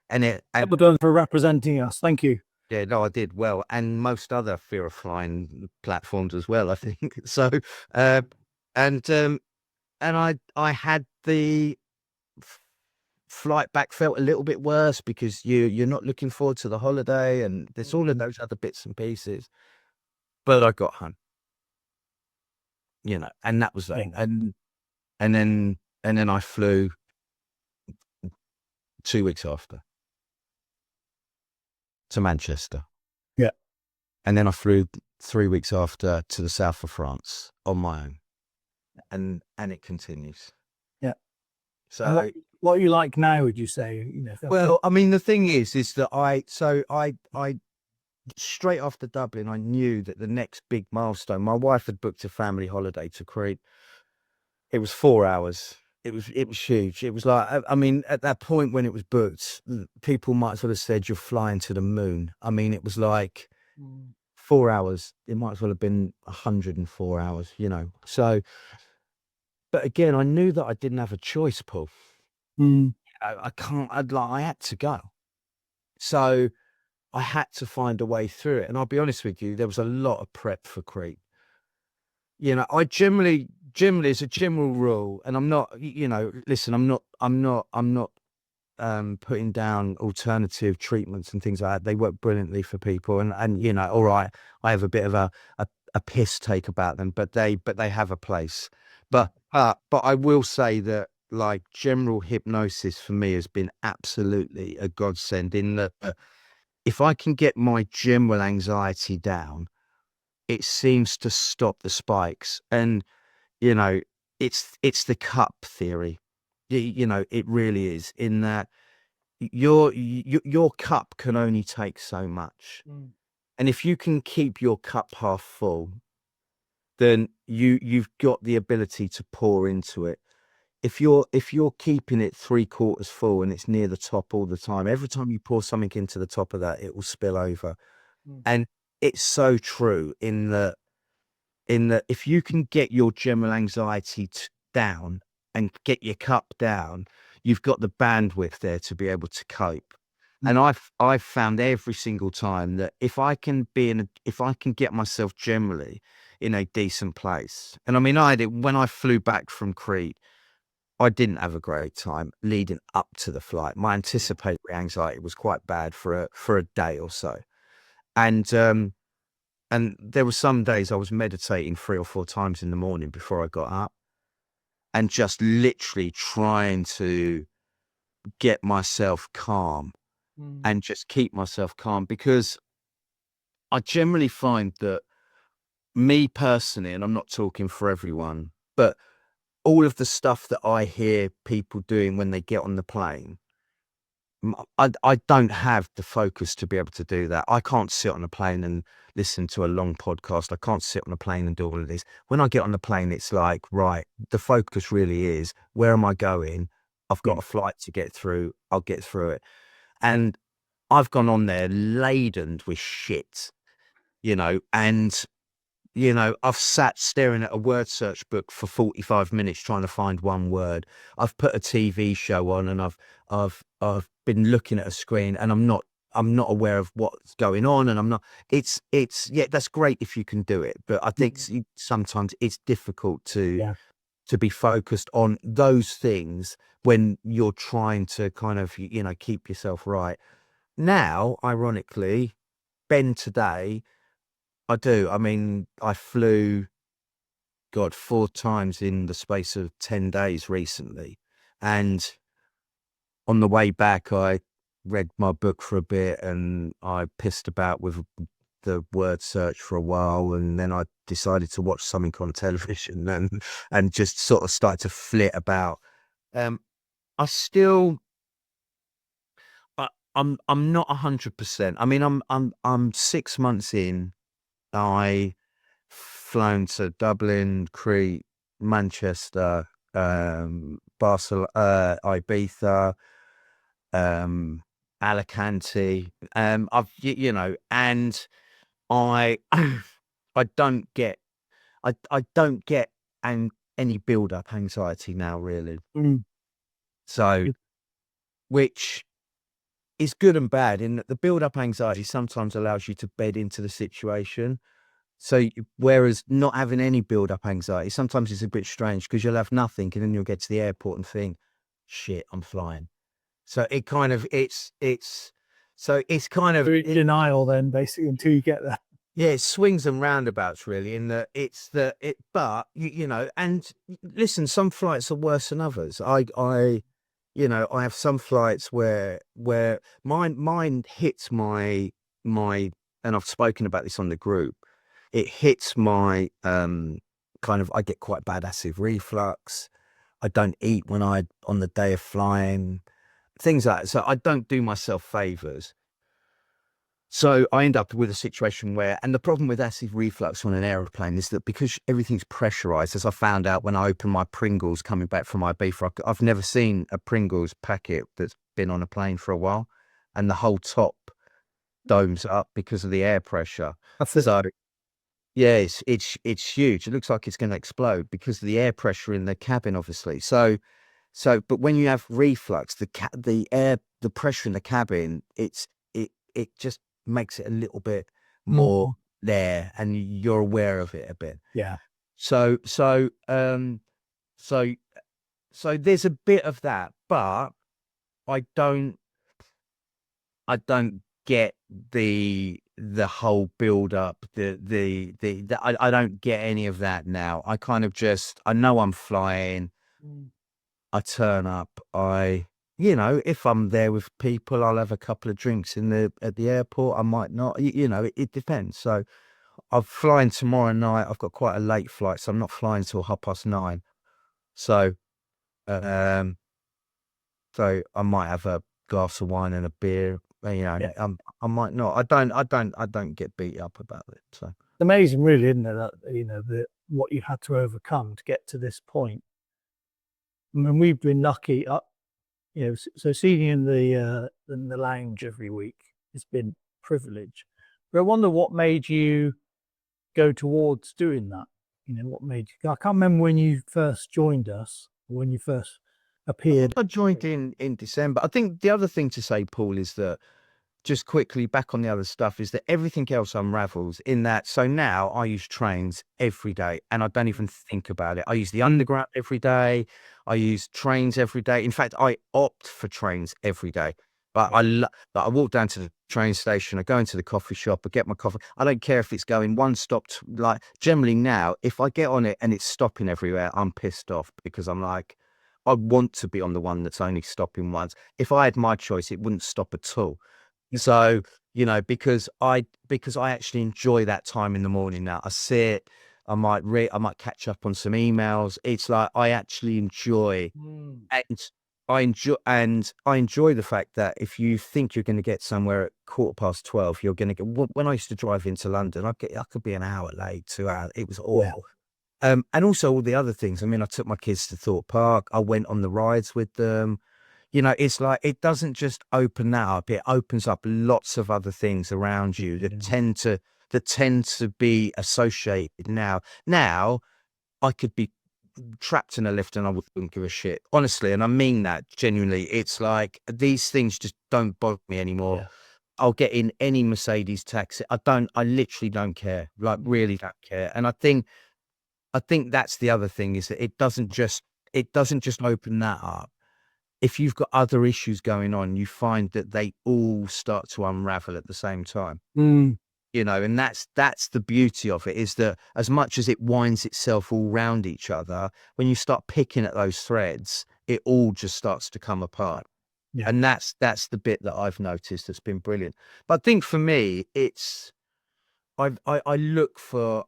Well done for representing us. Thank you. yeah, no, I did well, and most other fear of flying platforms as well, I think. So and I had the flight back felt a little bit worse, because you're not looking forward to the holiday, and there's all of those other bits and pieces. But I got home, you know, and that was it. And then I flew 2 weeks after to Manchester. Yeah. And then I flew 3 weeks after to the south of France on my own. And it continues. Yeah. So what are you like now, would you say? You know, well, I mean, the thing is that I straight after Dublin, I knew that the next big milestone, my wife had booked a family holiday to Crete. It was 4 hours. It was huge. It was like, I mean, at that point when it was booked, people might sort of said you're flying to the moon. I mean, it was like 4 hours. It might as well have been 104 hours, you know. So, but again, I knew that I didn't have a choice, Paul. I can't. I had to go. So I had to find a way through it. And I'll be honest with you, there was a lot of prep for Crete. You know, I generally as a general rule, and I'm not, you know, listen, I'm not putting down alternative treatments and things like that. They work brilliantly for people, and you know, all right, I have a bit of a piss take about them, but they have a place. But I will say that, like, general hypnosis for me has been absolutely a godsend, in that if I can get my general anxiety down, it seems to stop the spikes. And, you know, it's the cup theory. You know, it really is, in that your cup can only take so much. And if you can keep your cup half full, then you've got the ability to pour into it. If you're keeping it 3/4 full and it's near the top all the time, every time you pour something into the top of that, it will spill over. And it's so true, in that if you can get your general anxiety down and get your cup down, you've got the bandwidth there to be able to cope. And I've found every single time that if I can get myself generally in a decent place. And I mean, when I flew back from Crete, I didn't have a great time leading up to the flight. My anticipatory anxiety was quite bad for a day or so. And there were some days I was meditating 3 or 4 times in the morning before I got up, and just literally trying to get myself calm and just keep myself calm, because I generally find that me personally, and I'm not talking for everyone, but all of the stuff that I hear people doing when they get on the plane, I don't have the focus to be able to do that. I can't sit on a plane and listen to a long podcast. I can't sit on a plane and do all of this. When I get on the plane, it's like, right, the focus really is, where am I going? I've got a flight to get through. I'll get through it. And I've gone on there laden with shit, and I've sat staring at a word search book for 45 minutes trying to find one word. I've put a TV show on and I've been looking at a screen and I'm not aware of what's going on, and I'm not, it's yeah, that's great if you can do it. But I think sometimes it's difficult to be focused on those things when you're trying to kind of, keep yourself right. Now, ironically, Ben today, I do. I mean, I flew, 4 times in the space of 10 days recently. And on the way back, I read my book for a bit and I pissed about with the word search for a while. And then I decided to watch something on television and just sort of started to flit about. I still, I'm not 100%. I mean, I'm 6 months in. I flown to Dublin, Crete, Manchester, Barcelona, Ibiza, Alicante. I've and I I don't get any build up anxiety now, really. So, which is good and bad in that the build up anxiety sometimes allows you to bed into the situation. So whereas not having any build up anxiety, sometimes it's a bit strange because you'll have nothing and then you'll get to the airport and think, shit, I'm flying. So it kind of, it's kind of denial then, basically, until you get there. Yeah, it swings and roundabouts really in that but and listen, some flights are worse than others. I have some flights where mine hits my, and I've spoken about this on the group. It hits my, I get quite bad acid reflux. I don't eat on the day of flying, things like that. So I don't do myself favors. So I end up with a situation where, and the problem with acid reflux on an aeroplane is that because everything's pressurized, as I found out when I opened my Pringles coming back from Ibiza, I've never seen a Pringles packet that's been on a plane for a while, and the whole top domes up because of the air pressure. So yeah, it's huge. It looks like it's going to explode because of the air pressure in the cabin, obviously. So, but when you have reflux, the pressure in the cabin, it just makes it a little bit more there, and you're aware of it a bit. Yeah. So there's a bit of that, but I don't get the whole build up, I don't get any of that now. I kind of just, I know I'm flying. I turn up, if I'm there with people, I'll have a couple of drinks at the airport. I might not, it depends. So I'm flying tomorrow night. I've got quite a late flight, so I'm not flying till 9:30. So, so I might have a glass of wine and a beer. I might not. I don't get beat up about it. So it's amazing, really, isn't it? That what you had to overcome to get to this point. I mean, we've been lucky. So seeing you in the lounge every week has been a privilege. But I wonder what made you go towards doing that. What made you? I can't remember when you first joined us, or when you first appeared. I joined in December. I think the other thing to say, Paul, is that, just quickly back on the other stuff, is that everything else unravels in that. So now I use trains every day and I don't even think about it. I use the underground every day. I use trains every day. In fact, I opt for trains every day. But I walk down to the train station, I go into the coffee shop, I get my coffee. I don't care if it's going one stop, generally now, if I get on it and it's stopping everywhere, I'm pissed off because I'm like, I want to be on the one that's only stopping once. If I had my choice, it wouldn't stop at all. So, because I actually enjoy that time in the morning now. I sit, I might catch up on some emails. It's like I actually enjoy, and I enjoy the fact that if you think you're going to get somewhere at 12:15, you're going to get. When I used to drive into London, I could be an hour late, 2 hours. It was awful. And also all the other things. I mean, I took my kids to Thorpe Park. I went on the rides with them. It's like it doesn't just open that up; it opens up lots of other things around you that tend to be associated. Now I could be trapped in a lift and I wouldn't give a shit, honestly, and I mean that genuinely. It's like these things just don't bother me anymore. Yeah. I'll get in any Mercedes taxi. I literally don't care, like really don't care. And I think that's the other thing, is that it doesn't just open that up. If you've got other issues going on, you find that they all start to unravel at the same time. And that's the beauty of it, is that as much as it winds itself all round each other, when you start picking at those threads, it all just starts to come apart. Yeah. And that's the bit that I've noticed that's been brilliant. But I think for me, it's I look for.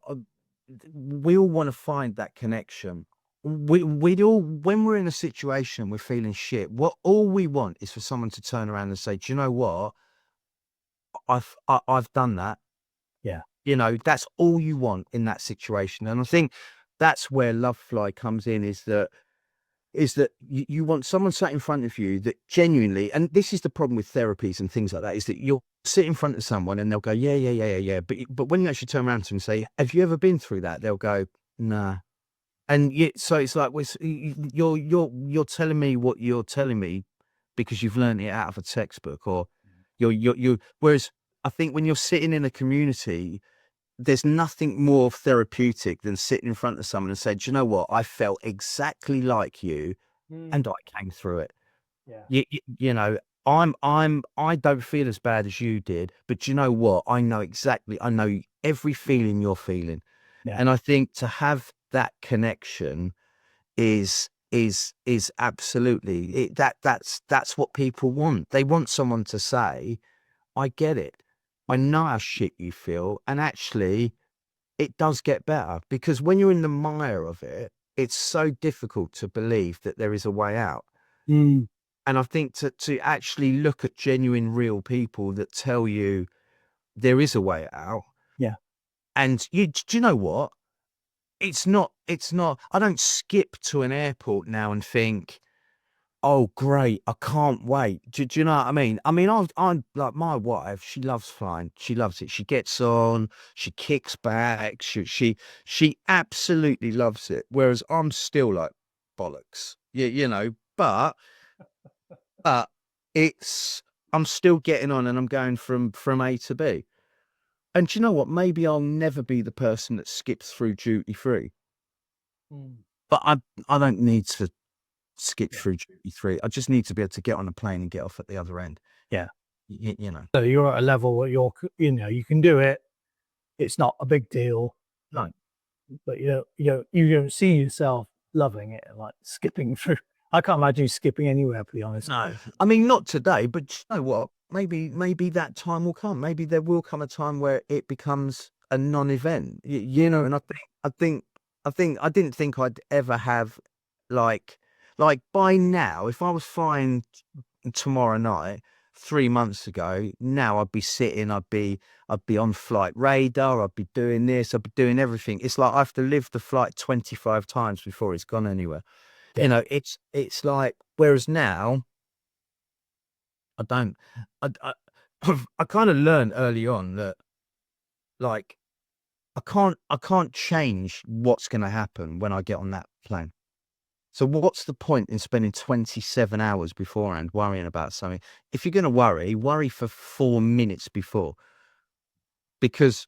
We all want to find that connection. We all, when we're in a situation we're feeling shit, all we want is for someone to turn around and say, "Do you know what? I've done that." Yeah. That's all you want in that situation. And I think that's where Lovefly comes in, is that you want someone sat in front of you that genuinely, and this is the problem with therapies and things like that, is that you'll sit in front of someone and they'll go, yeah. But when you actually turn around to them and say, "Have you ever been through that?" They'll go, "Nah." And so it's like, you're telling me what you're telling me because you've learned it out of a textbook, or whereas I think when you're sitting in a community, there's nothing more therapeutic than sitting in front of someone and saying, "Do you know what? I felt exactly like you and I came through it." Yeah. I don't feel as bad as you did, but do you know what? I know every feeling you're feeling. Yeah. And I think to have that connection is absolutely that's what people want. They want someone to say, "I get it. I know how shit you feel." And actually it does get better, because when you're in the mire of it, it's so difficult to believe that there is a way out. And I think to actually look at genuine, real people that tell you there is a way out. Yeah. And do you know what? It's not, I don't skip to an airport now and think, "Oh, great, I can't wait." Do you know what I mean? I mean, I'm like, my wife, she loves flying. She loves it. She gets on, she kicks back. She absolutely loves it. Whereas I'm still like, bollocks. But I'm still getting on and I'm going from A to B. And do you know what? Maybe I'll never be the person that skips through duty free. But I don't need to skip through duty free. I just need to be able to get on a plane and get off at the other end. Yeah. You know. So you're at a level where you can do it. It's not a big deal. No. But you don't see yourself loving it, like skipping through. I can't imagine you skipping anywhere, to be honest. No. I mean, not today, but you know what? Maybe that time will come. Maybe there will come a time where it becomes a non-event. And I didn't think I'd ever have like by now, if I was flying tomorrow night 3 months ago, now I'd be sitting, I'd be on flight radar, I'd be doing this, I'd be doing everything. It's like I have to live the flight 25 times before it's gone anywhere. Yeah. It's like, whereas now I don't, I I kind of learned early on that, like, I can't change what's going to happen when I get on that plane. So what's the point in spending 27 hours beforehand worrying about something? If you're going to worry for 4 minutes before, because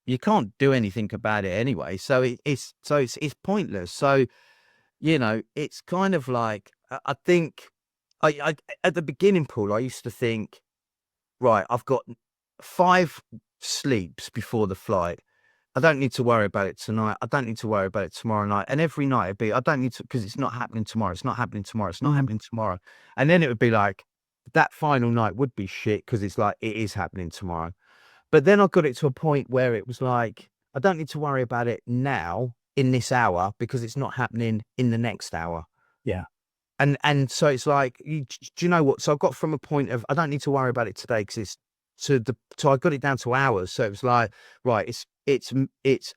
you can't do anything about it anyway. So it's pointless. So, it's kind of like, I think I at the beginning, Paul, I used to think, right, I've got 5 sleeps before the flight. I don't need to worry about it tonight. I don't need to worry about it tomorrow night. And every night it'd be, I don't need to, because it's not happening tomorrow. It's not happening tomorrow. It's not happening tomorrow. And then it would be like, that final night would be shit because it's like, it is happening tomorrow. But then I got it to a point where it was like, I don't need to worry about it now in this hour because it's not happening in the next hour. Yeah. And so it's like, do you know what? So I got from a point of, I don't need to worry about it today because it's so I got it down to hours. So it was like, right, it's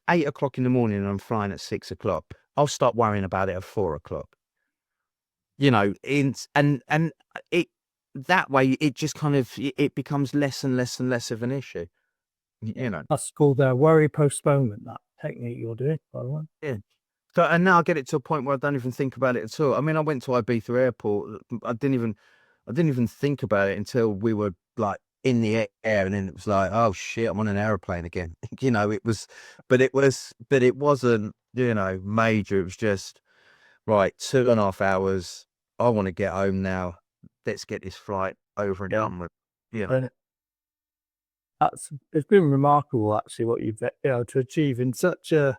8 o'clock in the morning and I'm flying at 6 o'clock. I'll start worrying about it at 4 o'clock. You know, and it that way it just kind of it becomes less and less and less of an issue. You know, That's called worry postponement. That technique you're doing, by the way. yeah. So and now I get it to a point where I don't even think about it at all. I mean, I went to Ibiza Airport. I didn't even think about it until we were like in the air, and then it was like, oh shit, I'm on an aeroplane again. You know, but it wasn't, you know, major. It was just right, 2.5 hours. I want to get home now. Let's get this flight over and done with. You know. It's been remarkable actually what you've to achieve in such a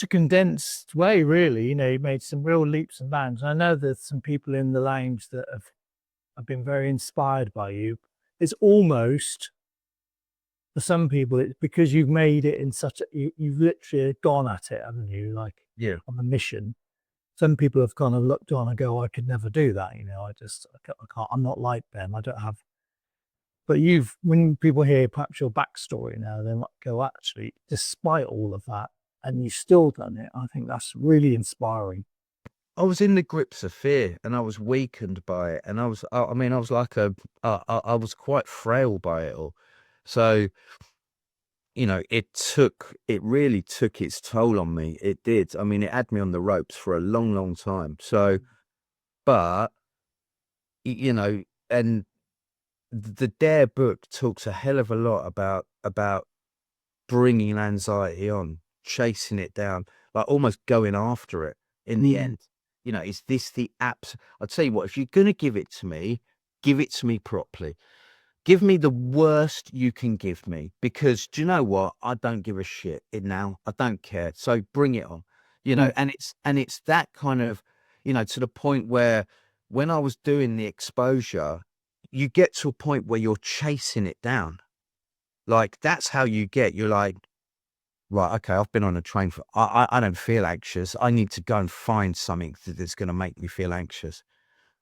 condensed way, really. You know, you made some real leaps and bounds. I know there's some people in the lounge that have been very inspired by you. It's almost, for some people, it's because you've made it in such a, you've literally gone at it, haven't you? Like, on a mission. Some people have kind of looked on and go, I could never do that. You know, I can't, I'm not like Ben. I don't have, but when people hear perhaps your backstory now, they might go, actually, despite all of that, and you've still done it. I think that's really inspiring. I was in the grips of fear and I was weakened by it. And I was like I was quite frail by it all. So, you know, it really took its toll on me. It did. I mean, it had me on the ropes for a long, long time. So, but, you know, and the Dare book talks a hell of a lot about bringing anxiety on, chasing it down, like almost going after it in the end. You know, is this the apps? I'll tell you what, if you're going to give it to me properly. Give me the worst you can give me, because do you know what? I don't give a shit now. I don't care. So bring it on, you know, and it's that kind of, you know, to the point where when I was doing the exposure, you get to a point where you're chasing it down. Like, that's how you're like, right, okay, I've been on a train for, I don't feel anxious. I need to go and find something that's going to make me feel anxious.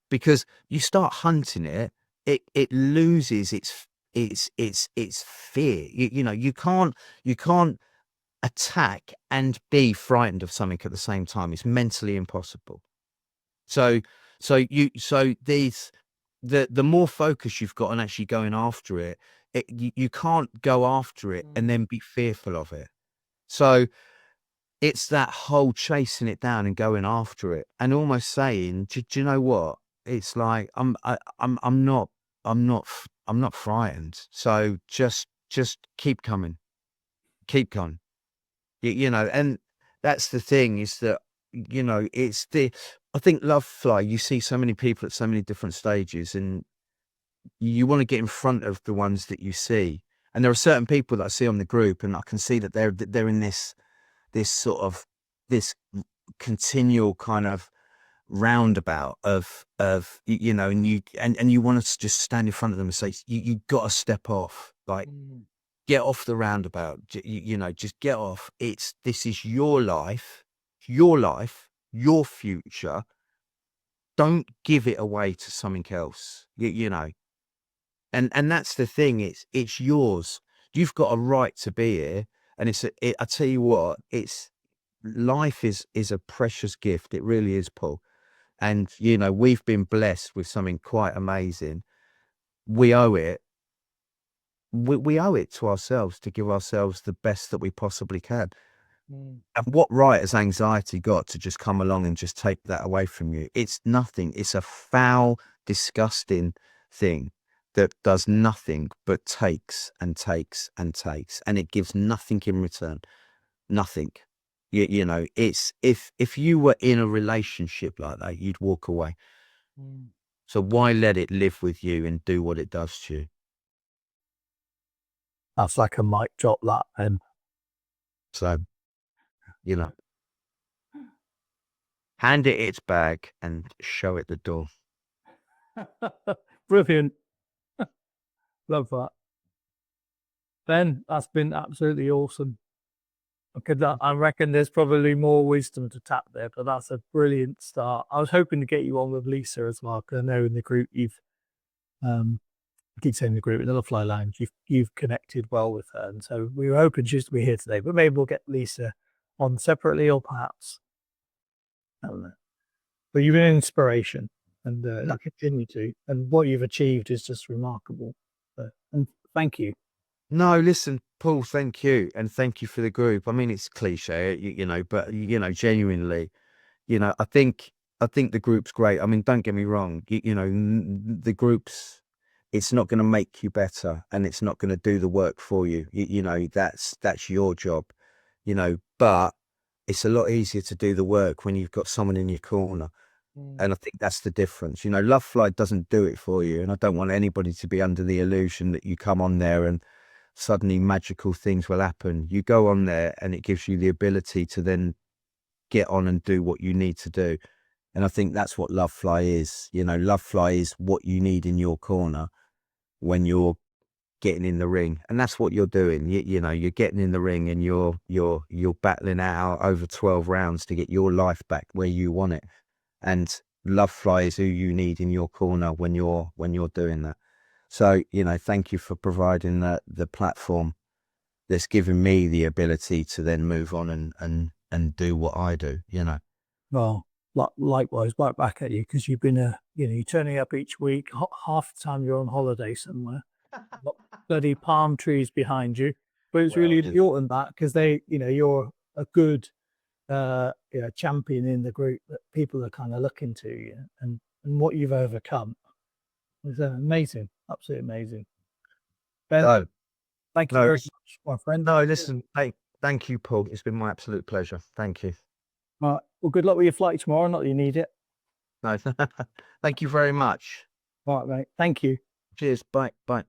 Because you start hunting it, it loses its fear. You know, you can't attack and be frightened of something at the same time. It's mentally impossible. So these, the more focus you've got on actually going after it, you can't go after it and then be fearful of it. So it's that whole chasing it down and going after it and almost saying, do you know what? It's like, I'm not frightened. So just keep coming, keep going. You know, and that's the thing, is that, you know, I think Lovefly, you see so many people at so many different stages, and you want to get in front of the ones that you see. And there are certain people that I see on the group, and I can see that they're in this sort of, this continual kind of roundabout of you know, and you want to just stand in front of them and say, you got to step off, like, get off the roundabout, you know, just get off. This is your life, your future. Don't give it away to something else, you know. And that's the thing, it's yours. You've got a right to be here. And I tell you what, life is a precious gift. It really is, Paul. And, you know, we've been blessed with something quite amazing. We owe it. We owe it to ourselves to give ourselves the best that we possibly can. And what right has anxiety got to just come along and just take that away from you? It's nothing. It's a foul, disgusting thing that does nothing but takes and takes and takes, and it gives nothing in return. Nothing. You know, it's, if you were in a relationship like that, you'd walk away. So why let it live with you and do what it does to you? That's like a mic drop, that. So, you know, hand it its bag and show it the door. Brilliant. Love that. Ben, that's been absolutely awesome. I reckon there's probably more wisdom to tap there, but that's a brilliant start. I was hoping to get you on with Lisa as well, because I know in the group I keep saying the group in the Lovefly Lounge, you've connected well with her, and so we were hoping she's to be here today. But maybe we'll get Lisa on separately, or perhaps I don't know. But you've been an inspiration, and I continue to, and what you've achieved is just remarkable. And thank you. No, listen, Paul, thank you. And thank you for the group. I mean, it's cliche, but, genuinely, I think the group's great. I mean, don't get me wrong, the group's, it's not going to make you better, and it's not going to do the work for you. That's your job, but it's a lot easier to do the work when you've got someone in your corner. And I think that's the difference. Lovefly doesn't do it for you. And I don't want anybody to be under the illusion that you come on there and suddenly magical things will happen. You go on there and it gives you the ability to then get on and do what you need to do. And I think that's what Lovefly is. Lovefly is what you need in your corner when you're getting in the ring. And that's what you're doing. You're getting in the ring and you're battling out over 12 rounds to get your life back where you want it. And Lovefly is who you need in your corner when you're doing that. So, thank you for providing the platform that's given me the ability to then move on and do what I do, Well, likewise, right back at you, because you've been you're turning up each week. Half the time you're on holiday somewhere. Got bloody palm trees behind you, but it's really important that, because you're a good champion in the group that people are kind of looking to, and what you've overcome is amazing, absolutely amazing. Ben, thank you very much, my friend. No, listen, thank you, Paul. It's been my absolute pleasure. Thank you. All right. Well, good luck with your flight tomorrow. Not that you need it. No, thank you very much. All right, mate. Thank you. Cheers. Bye. Bye.